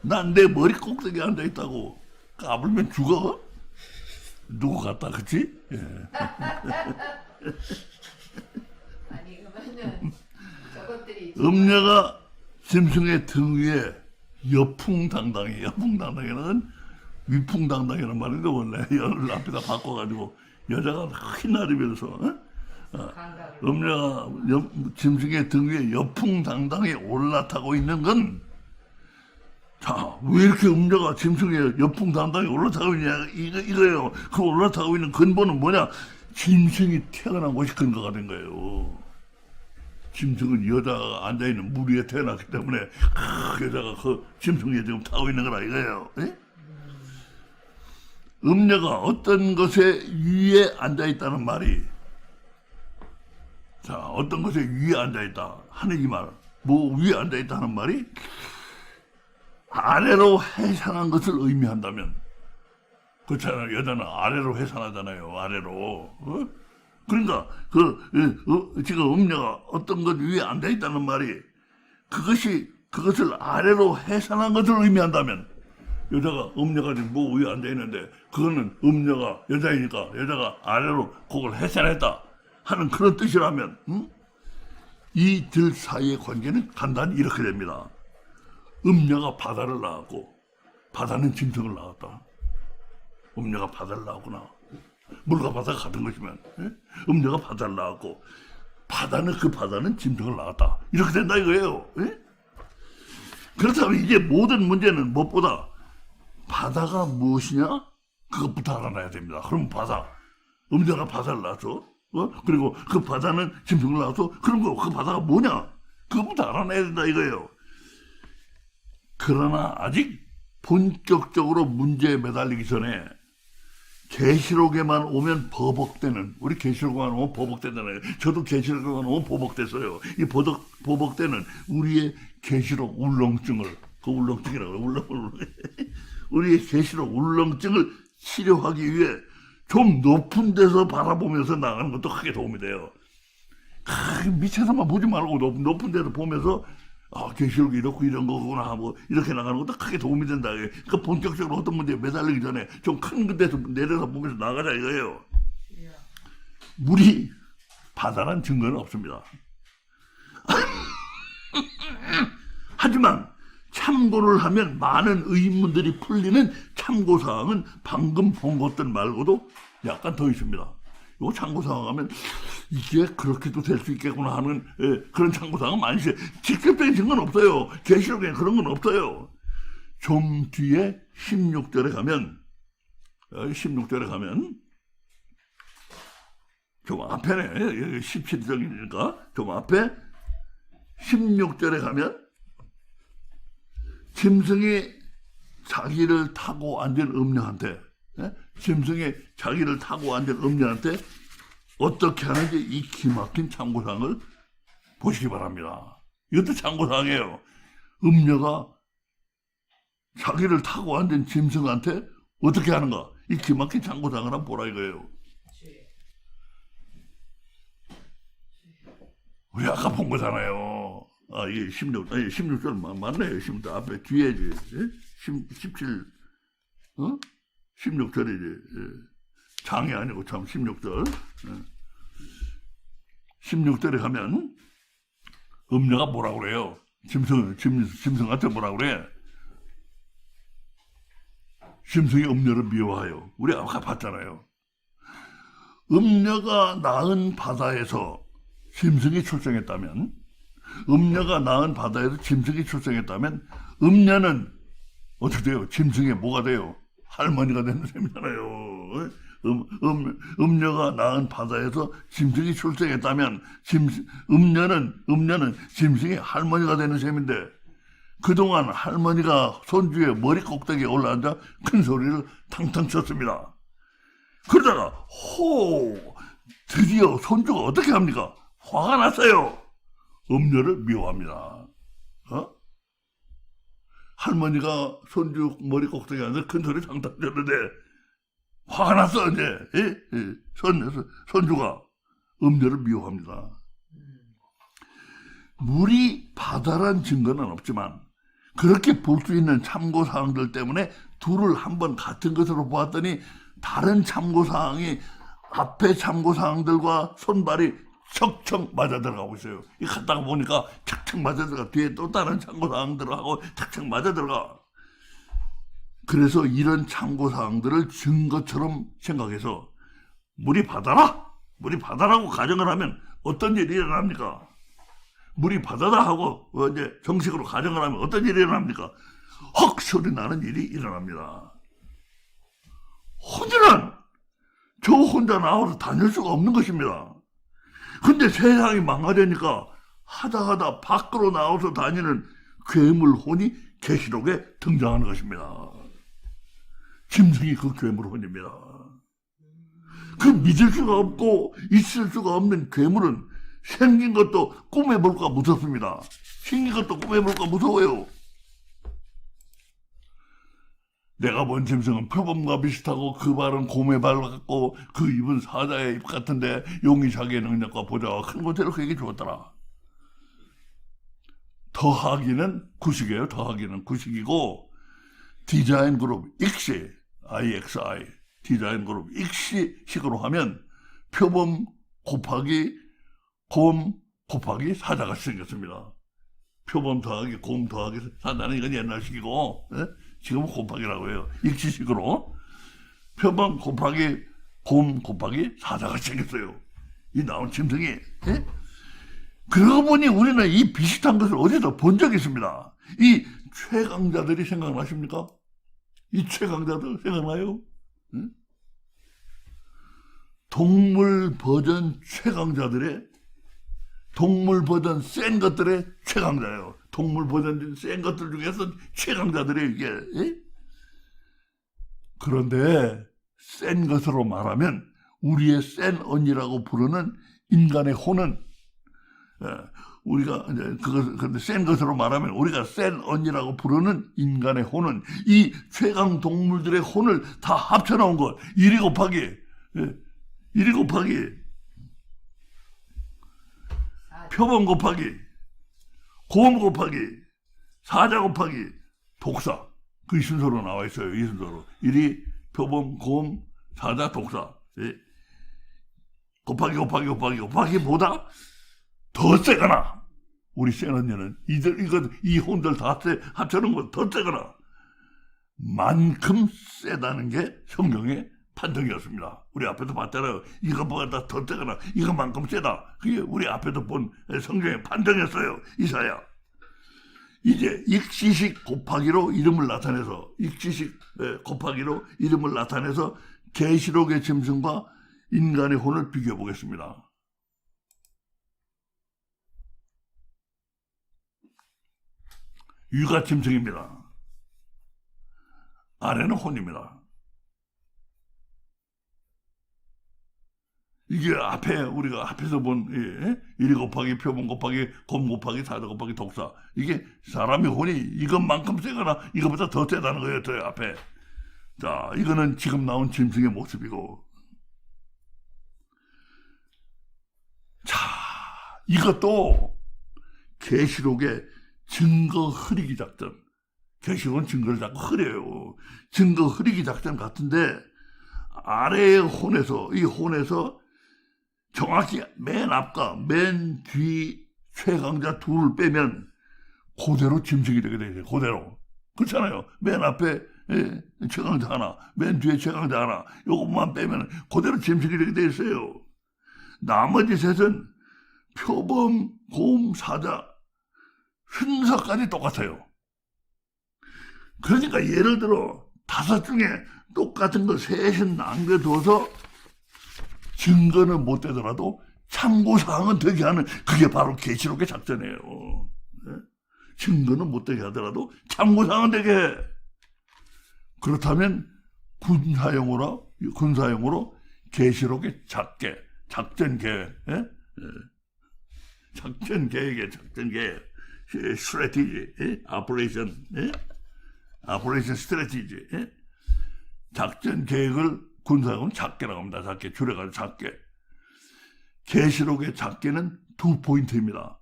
난 내 머리 꼭대기에 앉아있다고. 까불면 죽어? 누구 같다, 그치? 예. 아니 그러면은 저것들이 음녀가 짐승의 등 위에 여풍당당해는 위풍당당이라는 말인데 원래 열을 앞에다 바꿔가지고 여자가 흰 날이 면서 음녀가 짐승의 등 위에 여풍당당히 올라타고 있는 건, 자, 왜 이렇게 음녀가 짐승의 여풍당당히 올라타고 있냐 이거예요. 그 올라타고 있는 근본은 뭐냐? 짐승이 태어난 것이 근거가 된 거예요. 짐승은 여자가 앉아있는 물 위에 태어났기 때문에 여자가 그 짐승 위에 지금 타고 있는 거라 이거예요. 에? 음녀가 어떤 것에 위에 앉아있다는 말이, 자, 어떤 것에 위에 앉아있다 하는 이 말, 뭐 위에 앉아있다는 말이 아래로 해산한 것을 의미한다면, 그렇잖아요. 여자는 아래로 해산하잖아요. 아래로. 그러니까 지금 음녀가 어떤 것 위에 앉아있다는 말이 그것을 아래로 해산한 것을 의미한다면, 여자가 음녀가 지금 뭐 위에 앉아있는데 그거는 음녀가 여자이니까 여자가 아래로 그걸 해산했다 하는 그런 뜻이라면, 이들 사이의 관계는 간단히 이렇게 됩니다. 음녀가 바다를 낳았고 바다는 짐승을 낳았다. 음녀가 바다를 낳았구나. 물과 바다가 같은 것이면, 음녀가 바다를 낳았고 바다는 짐승을 낳았다. 이렇게 된다 이거예요. 그렇다면 이제 모든 문제는 무엇보다 바다가 무엇이냐? 그것부터 알아놔야 됩니다. 그럼 음녀가 바다를 낳았어. 그리고 그 바다는 짐승을 낳았어. 그럼 그 바다가 뭐냐? 그것부터 알아놔야 된다 이거예요. 그러나 아직 본격적으로 문제에 매달리기 전에 계시록에만 오면 버벅대는, 우리 계시록에만 오면 버벅대잖아요. 저도 계시록에만 오면 버벅댔어요. 이 버벅대는 우리의 계시록 울렁증을, 그 울렁증이라고 그래요. 우리의 계시록 울렁증을 치료하기 위해 좀 높은 데서 바라보면서 나가는 것도 크게 도움이 돼요. 밑에서만 보지 말고 높은 데서 보면서 계시록이 이렇고 이런 거구나 뭐 이렇게 나가는 것도 크게 도움이 된다. 그러니까 본격적으로 어떤 문제에 매달리기 전에 좀 큰 데서 내려서 보면서 나가자 이거예요. 물이 바다란 증거는 없습니다. 하지만 참고를 하면 많은 의문들이 풀리는 참고사항은 방금 본 것들 말고도 약간 더 있습니다. 요 참고사항 하면 이게 그렇게도 될 수 있겠구나 하는 그런 참고사항은 많이 있어요. 직접적인 증거는 없어요. 계시록에 그런 건 없어요. 좀 뒤에 16절에 가면 좀 앞에네. 17절이니까 좀 앞에 16절에 가면 짐승이 자기를 타고 앉은 음녀한테, 짐승이 자기를 타고 앉은 음녀한테 어떻게 하는지 이 기막힌 참고사항을 보시기 바랍니다. 이것도 참고사항이에요. 음녀가 자기를 타고 앉은 짐승한테 어떻게 하는가? 이 기막힌 참고사항을 한번 보라 이거예요. 우리 아까 본 거잖아요. 아, 이게 16절 맞네요. 16절 앞에 뒤에지. 17, 16절이지. 장이 아니고 참 16절. 16절에 가면 음녀가 뭐라 그래요? 짐승한테 뭐라 그래? 짐승이 음녀를 미워하여. 우리 아까 봤잖아요. 음녀가 낳은 바다에서 짐승이 출생했다면, 음녀가 낳은 바다에서 짐승이 출생했다면, 음녀는 어떻게 돼요? 짐승이 뭐가 돼요? 할머니가 되는 셈이잖아요. 음녀가 낳은 바다에서 짐승이 출생했다면, 음녀는 짐승이 할머니가 되는 셈인데, 그동안 할머니가 손주의 머리 꼭대기에 올라앉아 큰 소리를 탕탕 쳤습니다. 그러다가 드디어 손주가 어떻게 합니까? 화가 났어요. 음녀를 미워합니다. 할머니가 손주 머리 꼭대기에 앉아 큰 소리 탕탕 쳤는데 화가 났어 이제. 손주가 음녀를 미워합니다. 물이 바다란 증거는 없지만 그렇게 볼 수 있는 참고사항들 때문에 둘을 한번 같은 것으로 보았더니 다른 참고사항이 앞에 참고사항들과 손발이 척척 맞아 들어가고 있어요. 이 갔다가 보니까 척척 맞아 들어가. 뒤에 또 다른 참고사항들하고 척척 맞아 들어가. 그래서 이런 참고사항들을 증거처럼 생각해서 물이 바다라고 가정을 하면 어떤 일이 일어납니까? 물이 바다다 하고 이제 정식으로 가정을 하면 어떤 일이 일어납니까? 헉 소리 나는 일이 일어납니다. 혼자는 저 혼자 나와서 다닐 수가 없는 것입니다. 근데 세상이 망하려니까 하다 밖으로 나와서 다니는 괴물 혼이 계시록에 등장하는 것입니다. 짐승이 그 괴물 혼입니다. 그 믿을 수가 없고 있을 수가 없는 괴물은 생긴 것도 꿈에 볼까 무섭습니다. 생긴 것도 꿈에 볼까 무서워요. 내가 본 짐승은 표범과 비슷하고 그 발은 곰의 발 같고 그 입은 사자의 입 같은데 용이 자기의 능력과 보좌와 큰 권세로 그에게 주었더라. 더하기는 구식이에요. 더하기는 구식이고 디자인 그룹 익시 IXI 디자인 그룹 익시식으로 하면 표범 곱하기 곰 곱하기 사자가 생겼습니다. 표범 더하기 곰 더하기 사자는 이건 옛날식이고 지금은 곱하기라고 해요. 익시식으로 표범 곱하기 곰 곱하기 사자가 생겼어요. 이 나온 짐승이. 그러고 보니 우리는 이 비슷한 것을 어디서 본 적이 있습니다. 이 최강자들이 생각나십니까? 이 최강자들 생각나요? 동물 버전 최강자들의 동물 버전 센 것들의 최강자예요. 동물 버전 센 것들 중에서 최강자들의 이게. 그런데 센 것으로 말하면 우리의 센 언니라고 부르는 인간의 혼은 우리가 이제 그런데 센 것으로 말하면 우리가 센 언니라고 부르는 인간의 혼은 이 최강 동물들의 혼을 다 합쳐놓은 것 1이 곱하기 표범 곱하기 곰 곱하기 사자 곱하기 독사 그 순서로 나와 있어요. 이 순서로 1이 표범 곰 사자 독사 곱하기보다 더 세거나 우리 센 언니는 이 혼들 다 합쳐놓은 것 더 세거나 만큼 세다는 게 성경의 판정이었습니다. 우리 앞에도 봤잖아요. 이것보다 더 세거나 이것만큼 세다. 그게 우리 앞에도 본 성경의 판정이었어요. 이사야. 이제 익시식 곱하기로 이름을 나타내서 계시록의 짐승과 인간의 혼을 비교해 보겠습니다. 위가 짐승입니다. 아래는 혼입니다. 이게 우리가 앞에서 본 1 곱하기 표본 곱하기 곰 곱하기 사자 곱하기 독사 이게 사람의 혼이 이것만큼 세거나 이것보다 더 세다는 거예요. 저 앞에. 자, 이거는 지금 나온 짐승의 모습이고 자, 이것도 계시록의 증거 흐리기 작전. 계시록은 증거를 자꾸 흐려요. 증거 흐리기 작전 같은데 아래의 혼에서 이 혼에서 정확히 맨 앞과 맨 뒤 최강자 둘을 빼면 그대로 짐승이 되게 되죠. 그대로. 그렇잖아요. 맨 앞에 최강자 하나, 맨 뒤에 최강자 하나, 요것만 빼면 그대로 짐승이 되게 돼 있어요. 나머지 셋은 표범, 곰, 사자, 순서까지 똑같아요. 그러니까 예를 들어 5 중에 똑같은 거 셋은 남겨둬서 증거는 못 되더라도 참고사항은 되게 하는 그게 바로 계시록의 작전이에요. 증거는 못 되게 하더라도 참고사항은 되게 해. 그렇다면 군사용어로 계시록의 작전 계획, 작전 계획, 스트래티지, 오퍼레이션 스트래티지, 작전 계획을 군사용어는 작게라고 합니다. 작게 줄여가지고 작게. 계시록의 작게는 2포인트입니다.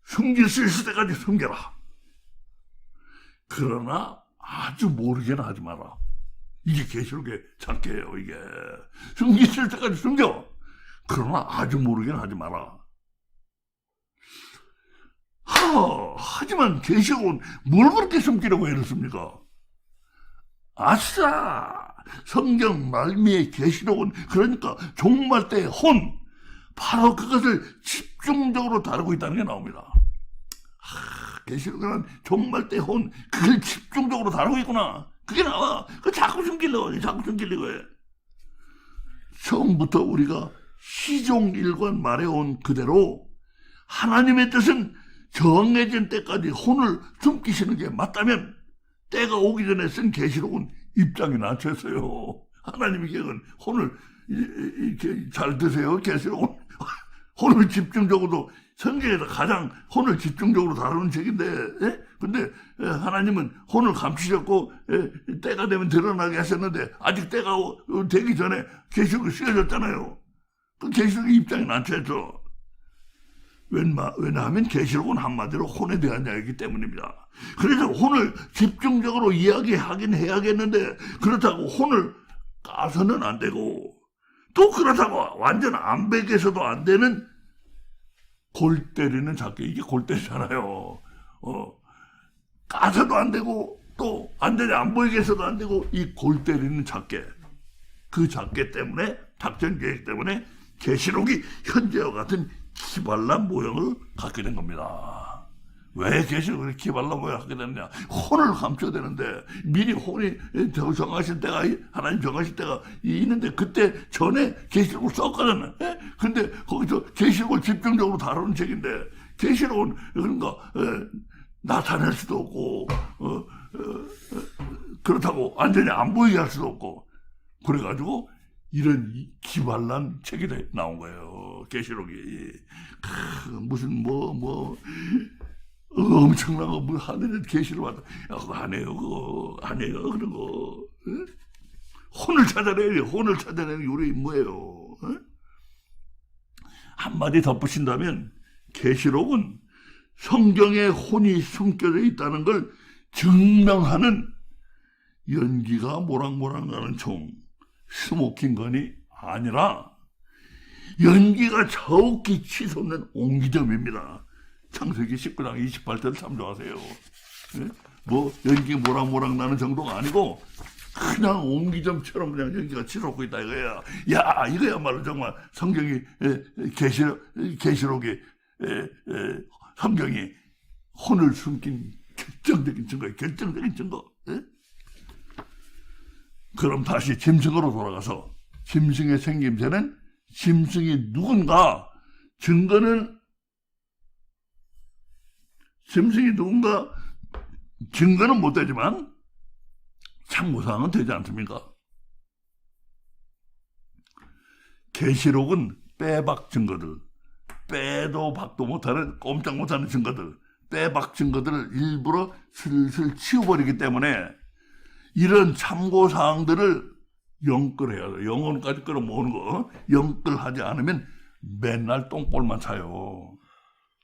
숨길 수 있을 때까지 숨겨라. 그러나 아주 모르게는 하지 마라. 이게 계시록의 작게예요. 이게 숨길 수 있을 때까지 숨겨. 그러나 아주 모르게는 하지 마라. 하지만 계시록은 뭘 그렇게 숨기려고 애를 씁니까? 아싸! 성경 말미의 계시록은 그러니까 종말 때의 혼, 바로 그것을 집중적으로 다루고 있다는 게 나옵니다. 계시록은 종말 때의 혼, 그걸 집중적으로 다루고 있구나. 그게 나와. 그거 자꾸 숨기려고 해. 처음부터 우리가 시종일관 말해온 그대로 하나님의 뜻은 정해진 때까지 혼을 숨기시는 게 맞다면 때가 오기 전에 쓴 계시록은 입장이 낮췄어요. 하나님의 계획은 혼을 이렇게 잘 드세요. 계시록은 혼을 집중적으로 성경에서 가장 혼을 집중적으로 다루는 책인데, 근데 하나님은 혼을 감추셨고 때가 되면 드러나게 하셨는데 아직 때가 되기 전에 계시록을 씌워줬잖아요. 그 계시록의 입장이 낮췄죠. 왜냐하면 계시록은 한마디로 혼에 대한 이야기이기 때문입니다. 그래서 혼을 집중적으로 이야기하긴 해야겠는데 그렇다고 혼을 까서는 안 되고 또 그렇다고 완전 안 베개서도 안 되는 골 때리는 작게. 이게 골 때리잖아요. 까서도 안 되고 또 안 되냐 안 보이게 해서도 안 되고 이 골 때리는 작게. 그 작게 때문에 작전 계획 때문에 계시록이 현재와 같은 기발난 모형을 갖게 된 겁니다. 왜 계시록이 기발난 모형을 갖게 됐냐? 혼을 감춰야 되는데 미리 혼이 정하신 때가 하나님 정하신 때가 있는데 그때 전에 계시록을 썼거든요. 근데 거기서 계시록을 집중적으로 다루는 책인데 계시록은 그런가 나타낼 수도 없고 그렇다고 완전히 안 보이게 할 수도 없고 그래가지고 이런 기발난 책이 나온 거예요. 계시록이 무슨 엄청난 거 뭐 하늘에 계시록 왔다. 그거 안 해요. 그거 안 해요. 그런 거. 혼을 찾아내요. 혼을 찾아내는 게 우리 임무예요. 한마디 덧붙인다면 계시록은 성경에 혼이 숨겨져 있다는 걸 증명하는 연기가 모락모락 나는 총 스모킹건이 아니라 연기가 저욱히 치솟는 옹기점입니다. 창세기 19장 28절을 참조하세요. 뭐 연기 모락모락 나는 정도가 아니고 그냥 옹기점처럼 그냥 연기가 치솟고 있다 이거야. 야 이거야말로 정말 성경이 계시록이 성경이 혼을 숨긴 결정적인 증거예요. 결정적인 증거. 그럼 다시 짐승으로 돌아가서 짐승의 생김새는 짐승이 누군가 증거는 짐승이 누군가 증거는 못 되지만 참고사항은 되지 않습니까? 계시록은 빼박 증거들, 빼도 박도 못하는 꼼짝 못하는 증거들, 빼박 증거들을 일부러 슬슬 치워버리기 때문에 이런 참고사항들을 영끌해야 돼요. 영혼까지 끌어모으는 거 영끌하지 않으면 맨날 똥볼만 차요.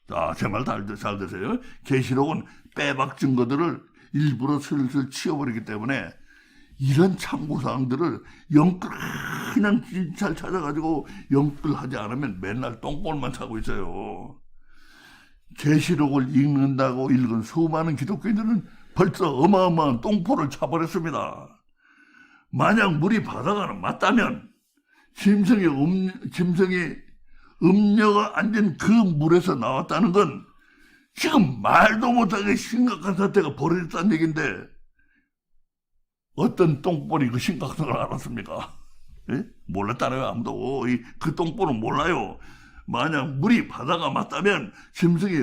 자, 제 말 잘 드세요. 계시록은 빼박 증거들을 일부러 슬슬 치워버리기 때문에 이런 참고사항들을 영끌 그냥 잘 찾아가지고 영끌하지 않으면 맨날 똥볼만 차고 있어요. 계시록을 읽는다고 읽은 수많은 기독교인들은 벌써 어마어마한 똥포를 차버렸습니다. 만약 물이 바다가 맞다면 짐승이 음녀가 앉은 그 물에서 나왔다는 건 지금 말도 못하게 심각한 사태가 벌어졌다는 얘기인데 어떤 똥볼이 그 심각성을 알았습니까? 예? 몰랐다네요. 아무도. 그 똥볼은 몰라요. 만약 물이 바다가 맞다면 짐승이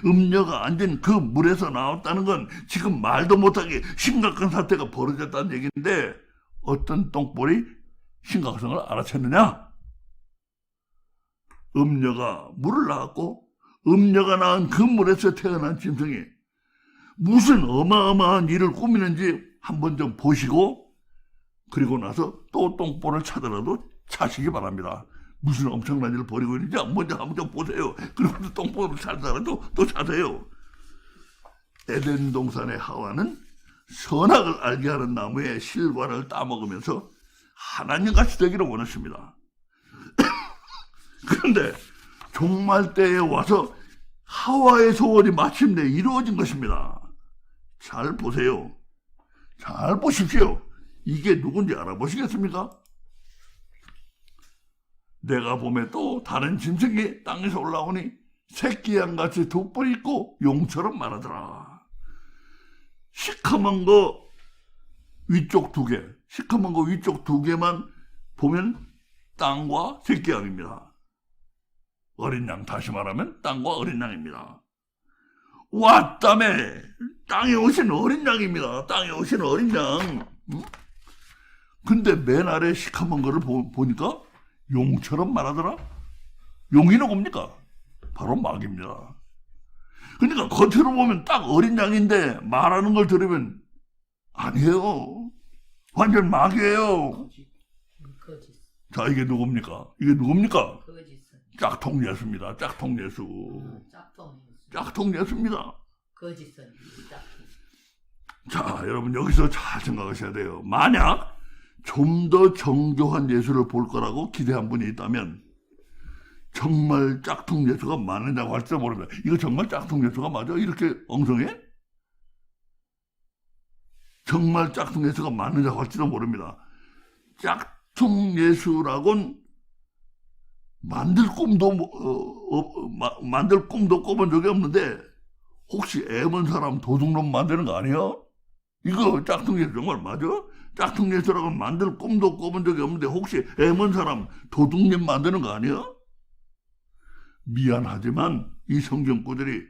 음녀가 앉은 그 물에서 나왔다는 건 지금 말도 못하게 심각한 사태가 벌어졌다는 얘기인데 어떤 똥볼이 심각성을 알아챘느냐? 음녀가 물을 낳았고 음녀가 낳은 그 물에서 태어난 짐승이 무슨 어마어마한 일을 꾸미는지 한번 좀 보시고 그리고 나서 또 똥볼을 찾으라도 차시기 바랍니다. 무슨 엄청난 일을 벌이고 있는지 먼저 한번 좀 보세요. 그리고 또 똥볼을 찾으라도 또 찾아요. 에덴 동산의 하와는 선악을 알게 하는 나무의 실과를 따먹으면서 하나님같이 되기를 원했습니다. 그런데 종말 때에 와서 하와의 소원이 마침내 이루어진 것입니다. 잘 보세요. 잘 보십시오. 이게 누군지 알아보시겠습니까? 내가 보면 또 다른 짐승이 땅에서 올라오니 새끼양같이 두 뿔이 있고 용처럼 말하더라. 시커먼 거 위쪽 두 개, 시커먼 거 위쪽 두 개만 보면 땅과 새끼양입니다. 어린 양, 다시 말하면 땅과 어린 양입니다. 왔다매 땅에 오신 어린 양입니다. 땅에 오신 어린 양. 근데 맨 아래 시커먼 거를 보니까 용처럼 말하더라. 용이 누굽니까? 바로 마귀입니다. 그러니까 겉으로 보면 딱 어린 양인데 말하는 걸 들으면 아니에요. 완전 마귀예요. 거짓. 자, 이게 누굽니까? 이게 누굽니까? 거짓은. 짝퉁 예수입니다. 짝퉁 예수. 짝퉁. 짝퉁 예수입니다. 거짓은 짝퉁. 자, 여러분 여기서 잘 생각하셔야 돼요. 만약 좀 더 정교한 예수를 볼 거라고 기대한 분이 있다면 정말 짝퉁 예수가 맞느냐고 할지도 모릅니다. 이거 정말 짝퉁 예수가 맞아? 이렇게 엉성해? 정말 짝퉁 예수가 맞느냐고 할지도 모릅니다. 짝퉁 예수라곤 만들 꿈도 꿔본 적이 없는데 혹시 애먼 사람 도둑놈 만드는 거 아니야? 이거 짝퉁 예수 정말 맞아? 짝퉁 예수라고 만들 꿈도 꿔본 적이 없는데 혹시 애먼 사람 도둑님 만드는 거 아니야? 미안하지만 이 성경구들이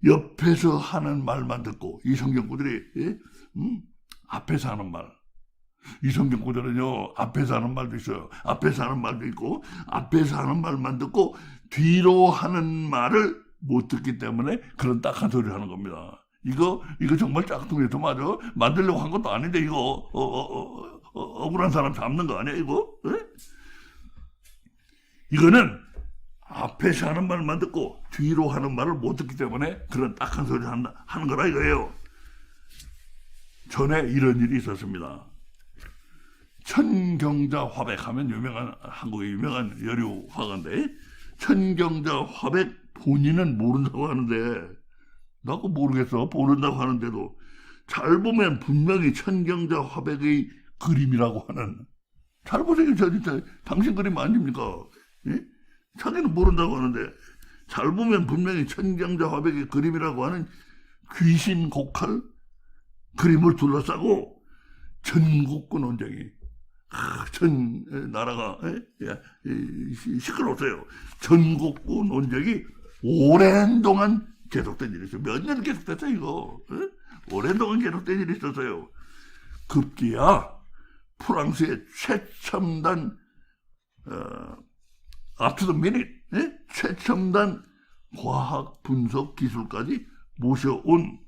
옆에서 하는 말만 듣고 이 성경구들이 앞에서 하는 말, 이 성경구들은요 앞에서 하는 말도 있어요. 앞에서 하는 말도 있고 앞에서 하는 말만 듣고 뒤로 하는 말을 못 듣기 때문에 그런 딱한 소리를 하는 겁니다. 이거 정말 짝퉁에서 맞아? 만들려고 한 것도 아닌데 이거 억울한 사람 잡는 거 아니야 이거? 에? 이거는 앞에서 하는 말만 듣고 뒤로 하는 말을 못 듣기 때문에 그런 딱한 소리를 하는 거라 이거예요. 전에 이런 일이 있었습니다. 천경자 화백하면 한국의 유명한 여류 화가인데 천경자 화백 본인은 모른다고 하는데 나도 모르겠어. 모른다고 하는데도 잘 보면 분명히 천경자 화백의 그림이라고 하는, 잘 보세요. 진짜 당신 그림 아닙니까? 예? 자기는 모른다고 하는데 잘 보면 분명히 천경자 화백의 그림이라고 하는 귀신 곡할 그림을 둘러싸고 전국군 원정이 전 나라가 시끄러웠어요. 전국군 원정이 오랜 동안 계속된 일이 있어요. 몇 년 계속됐어요 이거. 오랜 동안 계속된 일이 있었어요. 급기야 프랑스의 최첨단 up to the minute 최첨단 과학 분석 기술까지 모셔온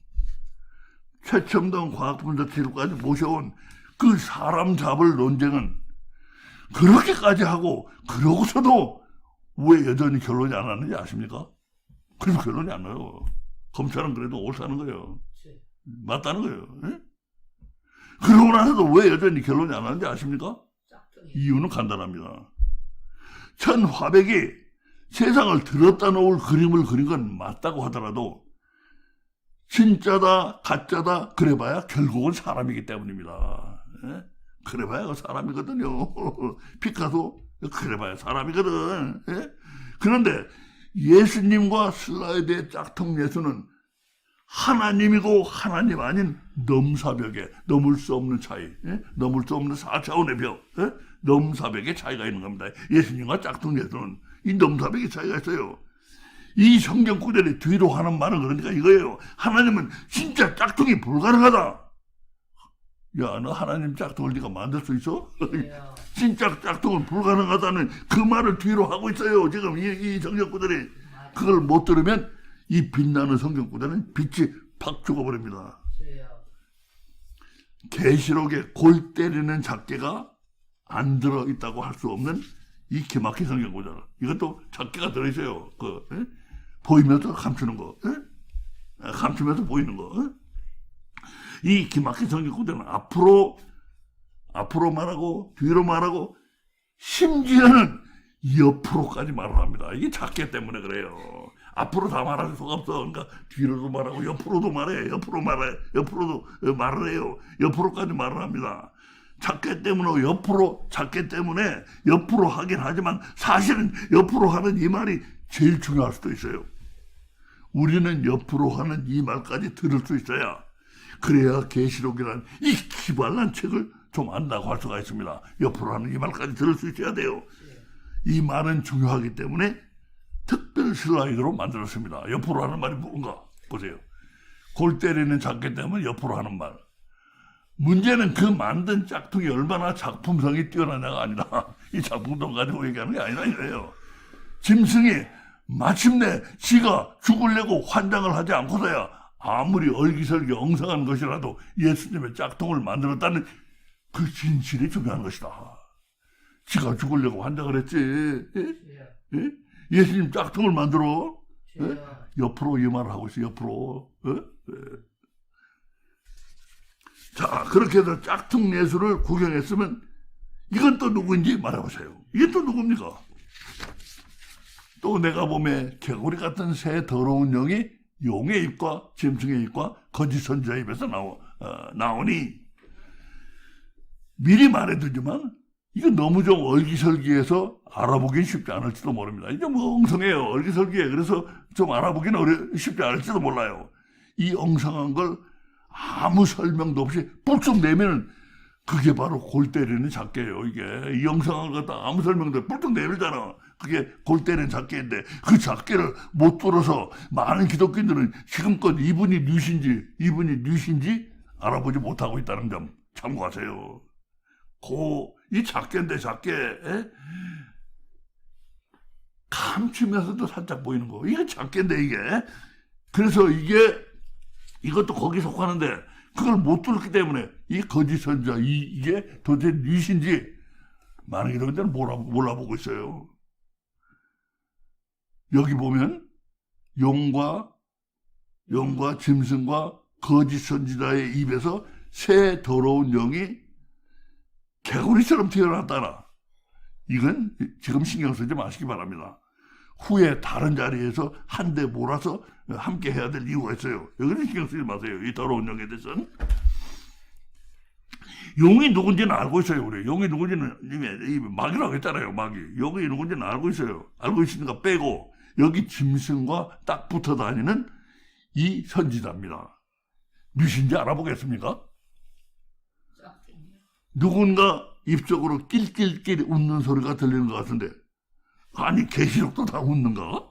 그 사람 잡을 논쟁은 그렇게까지 하고 그러고서도 왜 여전히 결론이 안 나는지 아십니까? 그래서 결론이 안 나요. 검찰은 그래도 옳다는 거예요. 맞다는 거예요. 예? 그러고 나서도 왜 여전히 결론이 안 나는지 아십니까? 짝퉁이. 이유는 간단합니다. 천화백이 세상을 들었다 놓을 그림을 그린 건 맞다고 하더라도 진짜다 가짜다 그래봐야 결국은 사람이기 때문입니다. 예? 그래봐야 사람이거든요. 피카소 그래봐야 사람이거든. 예? 그런데 예수님과 슬라이드의 짝퉁 예수는 하나님이고 하나님 아닌 넘사벽에 넘을 수 없는 차이, 예? 넘을 수 없는 4차원의 벽, 예? 넘사벽의 차이가 있는 겁니다. 예수님과 짝퉁 예수는 이 넘사벽의 차이가 있어요. 이 성경 구절이 뒤로 하는 말은 그러니까 이거예요. 하나님은 진짜 짝퉁이 불가능하다. 야, 너 하나님 짝퉁을 네가 만들 수 있어? 그래요. 진짜 짝퉁은 불가능하다는 그 말을 뒤로 하고 있어요. 지금 이 성경 구절이. 맞아요. 그걸 못 들으면 이 빛나는 성경 구절은 빛이 팍 죽어버립니다. 그래요. 계시록에 골 때리는 작계가 안 들어있다고 할 수 없는 이 기막힌 성경 구절. 이것도 작계가 들어있어요. 예? 보이면서 감추는 거. 예? 감추면서 보이는 거. 예? 이 기막힌 성경 구절은 앞으로 말하고 뒤로 말하고 심지어는 옆으로까지 말을 합니다. 이게 작계 때문에 그래요. 앞으로 다 말할 수가 없어. 그러니까 뒤로도 말하고 옆으로도 말해. 옆으로도 말을 해요. 옆으로까지 말을 합니다. 작게 때문에 작게 때문에 옆으로 하긴 하지만 사실은 옆으로 하는 이 말이 제일 중요할 수도 있어요. 우리는 옆으로 하는 이 말까지 들을 수 있어야 그래야 계시록이란 이 기발한 책을 좀 안다고 할 수가 있습니다. 옆으로 하는 이 말까지 들을 수 있어야 돼요. 이 말은 중요하기 때문에 특별 슬라이드로 만들었습니다. 옆으로 하는 말이 뭔가 보세요. 골 때리는 작게 되면 옆으로 하는 말. 문제는 그 만든 짝퉁이 얼마나 작품성이 뛰어나냐가 아니라 이 작품성 가지고 얘기하는 게 아니라 이거예요. 짐승이 마침내 지가 죽으려고 환장을 하지 않고서야 아무리 얼기설기 엉성한 것이라도 예수님의 짝퉁을 만들었다는 그 진실이 중요한 것이다. 지가 죽으려고 환장을 했지. 예? 예? 예수님 짝퉁을 만들어. 예? 옆으로 이 말을 하고 있어. 옆으로. 예? 예. 자, 그렇게 해서 짝퉁 예수를 구경했으면 이건 또 누구인지 말해보세요. 이게 또 누굽니까? 또 내가 보면 개구리 같은 새 더러운 영이 용의 입과 짐승의 입과 거짓 선지자의 입에서 나오니 미리 말해두지만 이거 너무 좀 얼기설기해서 알아보긴 쉽지 않을지도 모릅니다. 이게 뭐 엉성해요. 얼기설기해. 그래서 좀 알아보긴 쉽지 않을지도 몰라요. 이 엉성한 걸 아무 설명도 없이 뿔쩍 내면 그게 바로 골 때리는 작계예요. 이게 이 엉성한 거 갖다 아무 설명도 없이 뿔쩍 내밀잖아. 그게 골 때리는 작계인데 그 작계를 못 들어서 많은 기독교인들은 지금껏 이분이 뉘신지 알아보지 못하고 있다는 점 참고하세요. 이 작계인데 작계 감추면서도 살짝 보이는 거. 이게 작계인데 이게. 그래서 이것도 거기 속하는데 그걸 못 들었기 때문에 이 거짓 선지자 이게 도대체 뉘신지 많은 기독교인들은 몰라보고 있어요. 여기 보면 용과 짐승과 거짓 선지자의 입에서 새 더러운 영이 개구리처럼 태어났다나. 이건 지금 신경 쓰지 마시기 바랍니다. 후에 다른 자리에서 한 대 몰아서 함께 해야 될 이유가 있어요. 여기는 신경 쓰지 마세요. 이 더러운 영에 대해서는. 용이 누군지는 알고 있어요. 우리 용이 누군지는 이미 마귀라고 했잖아요. 마귀. 용이 누군지는 알고 있어요. 알고 있으니까 빼고 여기 짐승과 딱 붙어 다니는 이 선지자입니다. 누구인지 알아보겠습니까? 누군가 입속으로 낄낄낄 웃는 소리가 들리는 것 같은데 아니 계시록도 다 웃는가?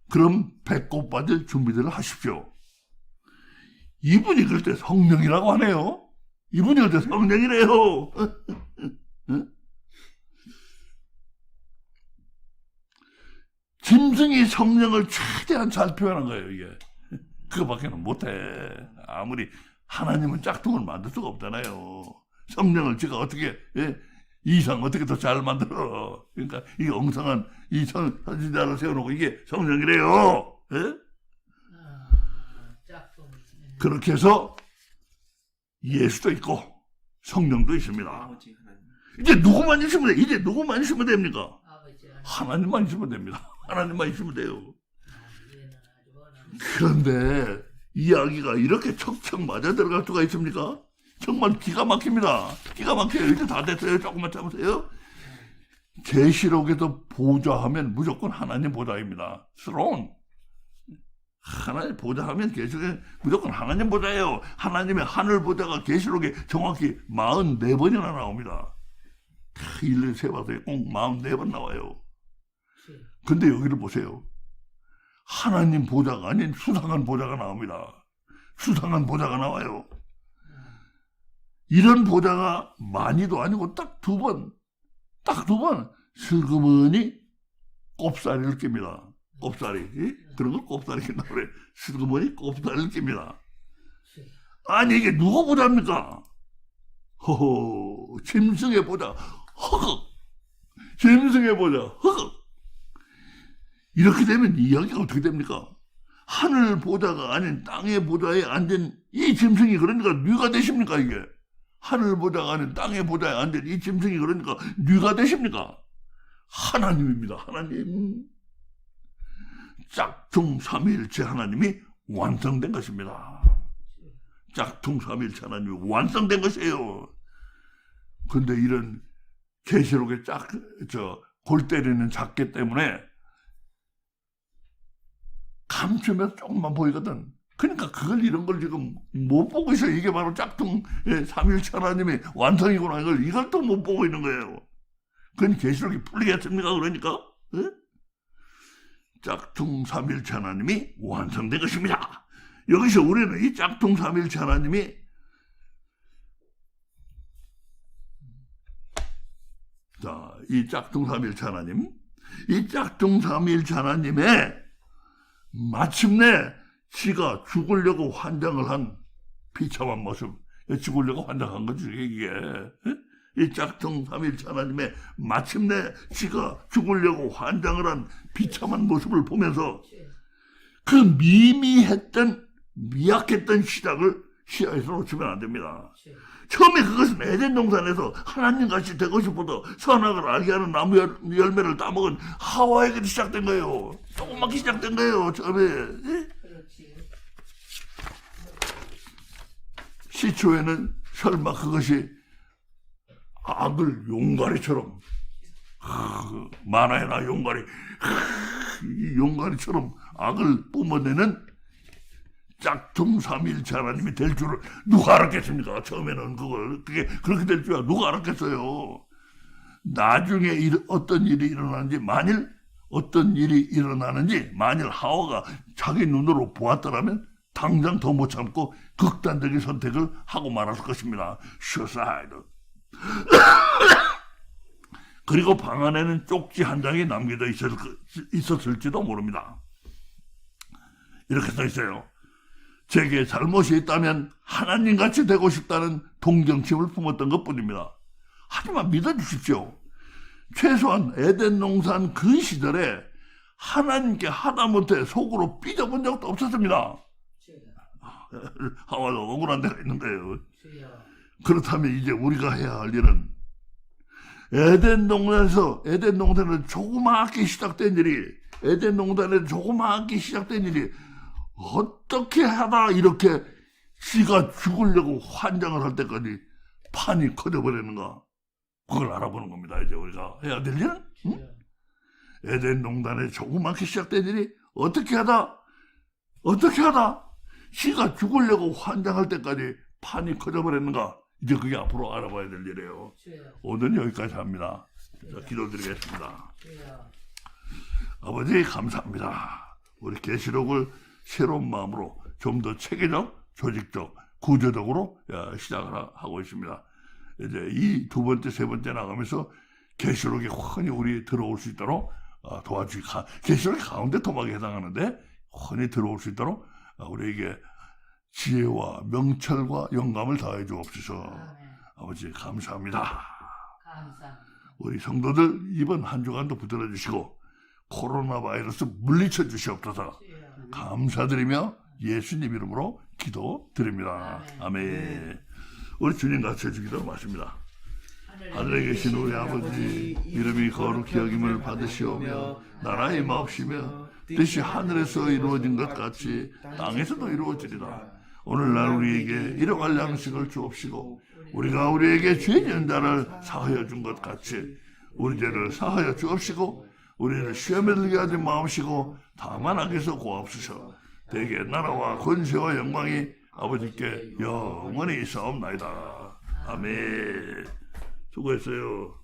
그럼 배꼽 빠질 준비들을 하십시오. 이분이 그때 성령이라고 하네요. 이분이 그때 성령이래요. 짐승이 성령을 최대한 잘 표현한 거예요. 이게 그거밖에는 못해. 아무리 하나님은 짝퉁을 만들 수가 없잖아요. 성령을 제가 어떻게 이 이상 어떻게 더 잘 만들어? 그러니까 이게 엉성한 이 선지자를 세워놓고 이게 성령이래요. 예? 짝퉁. 그렇게 해서 예수도 있고 성령도 있습니다. 아버지 하나님. 이제 누구만 있으면 돼. 이제 누구만 있으면 됩니까? 아버지 하나님만 있으면 됩니다. 하나님만 있으면 돼요. 얘는 아주 원하는 그런데 이야기가 이렇게 척척 맞아 들어갈 수가 있습니까? 정말 기가 막힙니다. 기가 막혀요. 이제 다 됐어요. 조금만 참으세요. 계시록에도 보좌하면 무조건 하나님 보좌입니다. 스론. 하나님 보좌하면 계시록에 무조건 하나님 보좌예요. 하나님의 하늘 보좌가 계시록에 정확히 44번이나 나옵니다. 일일이 세봐서 꼭 44번 나와요. 근데 여기를 보세요. 하나님 보좌가 아닌 수상한 보좌가 나옵니다. 수상한 보좌가 나와요. 이런 보좌가 많이도 아니고 딱 두 번 슬그머니 꼽사리를 낍니다. 꼽사리. 그런 걸 꼽사리 낀다고 그래. 슬그머니 꼽사리를 낍니다. 아니 이게 누가 보좌입니까? 허허, 짐승의 보좌. 허걱. 짐승의 보좌. 허걱. 이렇게 되면 이야기가 어떻게 됩니까? 하늘 보좌가 아닌 땅의 보좌에 앉은 이 짐승이 그러니까 뉘가 되십니까 이게? 하늘 보좌가 아닌 땅의 보좌에 앉은 이 짐승이 그러니까 뉘가 되십니까? 하나님입니다. 하나님. 짝퉁 삼위일체 하나님이 완성된 것입니다. 짝퉁 삼위일체 하나님이 완성된 것이에요. 근데 이런 계시록의 골 때리는 작게 때문에 감추면 조금만 보이거든. 그러니까 이런 걸 지금 못 보고 있어요. 이게 바로 짝퉁 삼위일체 하나님의 완성이구나. 이걸 또 못 보고 있는 거예요. 그건 계시록이 풀리겠습니까? 그러니까 짝퉁 삼위일체 하나님이 완성된 것입니다. 여기서 우리는 이 짝퉁 삼위일체 하나님이 이 짝퉁 삼위일체 하나님, 이 짝퉁 삼위일체 하나님의 마침내 지가 죽으려고 환장을 한 비참한 모습, 죽으려고 환장한 거지 이게. 이 짝퉁 삼위일체 하나님의 마침내 지가 죽으려고 환장을 한 비참한 모습을 보면서 그 미약했던 시작을 시야에서 놓치면 안 됩니다. 처음에 그것은 에덴 동산에서 하나님같이 되고 싶어도 선악을 알게 하는 나무 열매를 따먹은 하와에게 시작된 거예요. 조그맣게 시작된 거예요. 처음에. 그렇지. 시초에는 설마 그것이 악을 용가리처럼 만화에나 용가리 이 용가리처럼 악을 뿜어내는 짝퉁 삼위일체 하나님이 될 줄을 누가 알았겠습니까? 처음에는 그게 그렇게 될 줄은 누가 알았겠어요? 나중에 어떤 일이 일어나는지, 만일 하와가 자기 눈으로 보았더라면 당장 더 못 참고 극단적인 선택을 하고 말았을 것입니다. 슈사이드. 그리고 방 안에는 쪽지 한 장이 남겨져 있었을지도 모릅니다. 이렇게 써 있어요. 제게 잘못이 있다면 하나님같이 되고 싶다는 동정심을 품었던 것뿐입니다. 하지만 믿어주십시오. 최소한 에덴 농산 그 시절에 하나님께 하다못해 속으로 삐져본 적도 없었습니다. 하와도 억울한 데가 있는 거예요. 그렇다면 이제 우리가 해야 할 일은 에덴 동산에서 조그맣게 시작된 일이 어떻게 하다 이렇게 지가 죽으려고 환장을 할 때까지 판이 커져버리는가, 그걸 알아보는 겁니다. 이제 우리가 해야 될 일은 에덴 농단에 조그맣게 시작된 일이 어떻게 하다 지가 죽으려고 환장할 때까지 판이 커져버렸는가, 이제 그게 앞으로 알아봐야 될 일이에요. 오늘은 여기까지 합니다. 자, 기도드리겠습니다. 아버지 감사합니다. 우리 계시록을 새로운 마음으로 좀 더 체계적, 조직적, 구조적으로 시작을 하고 있습니다. 이제 이 두 번째, 세 번째 나가면서 계시록에 흔히 우리 들어올 수 있도록 도와주기, 계시록의 가운데 토막에 해당하는데 흔히 들어올 수 있도록 우리에게 지혜와 명철과 영감을 더해 주옵소서. 아버지 감사합니다. 감사합니다. 우리 성도들 이번 한 주간도 붙들어 주시고 코로나 바이러스 물리쳐 주시옵소서. 주여. 감사드리며 예수님 이름으로 기도드립니다. 아멘. 우리 주님 같이 해주기도 마십니다. 하늘에 계신 우리 아버지 이름이 거룩히 여김을 받으시오며 나라의 마옵시며 뜻이 하늘에서 이루어진 것 같이 땅에서도 이루어지리라. 오늘날 우리에게 일용할 양식을 주옵시고 우리가 우리에게 죄 지은 자를 사하여 준 것 같이 우리 죄를 사하여 주옵시고 우리를 시험에 들게 하지 마옵시고 다만 악에서 구하옵소서. 대개 나라와 권세와 영광이 아버지께 영원히 있사옵나이다. 아멘. 수고했어요.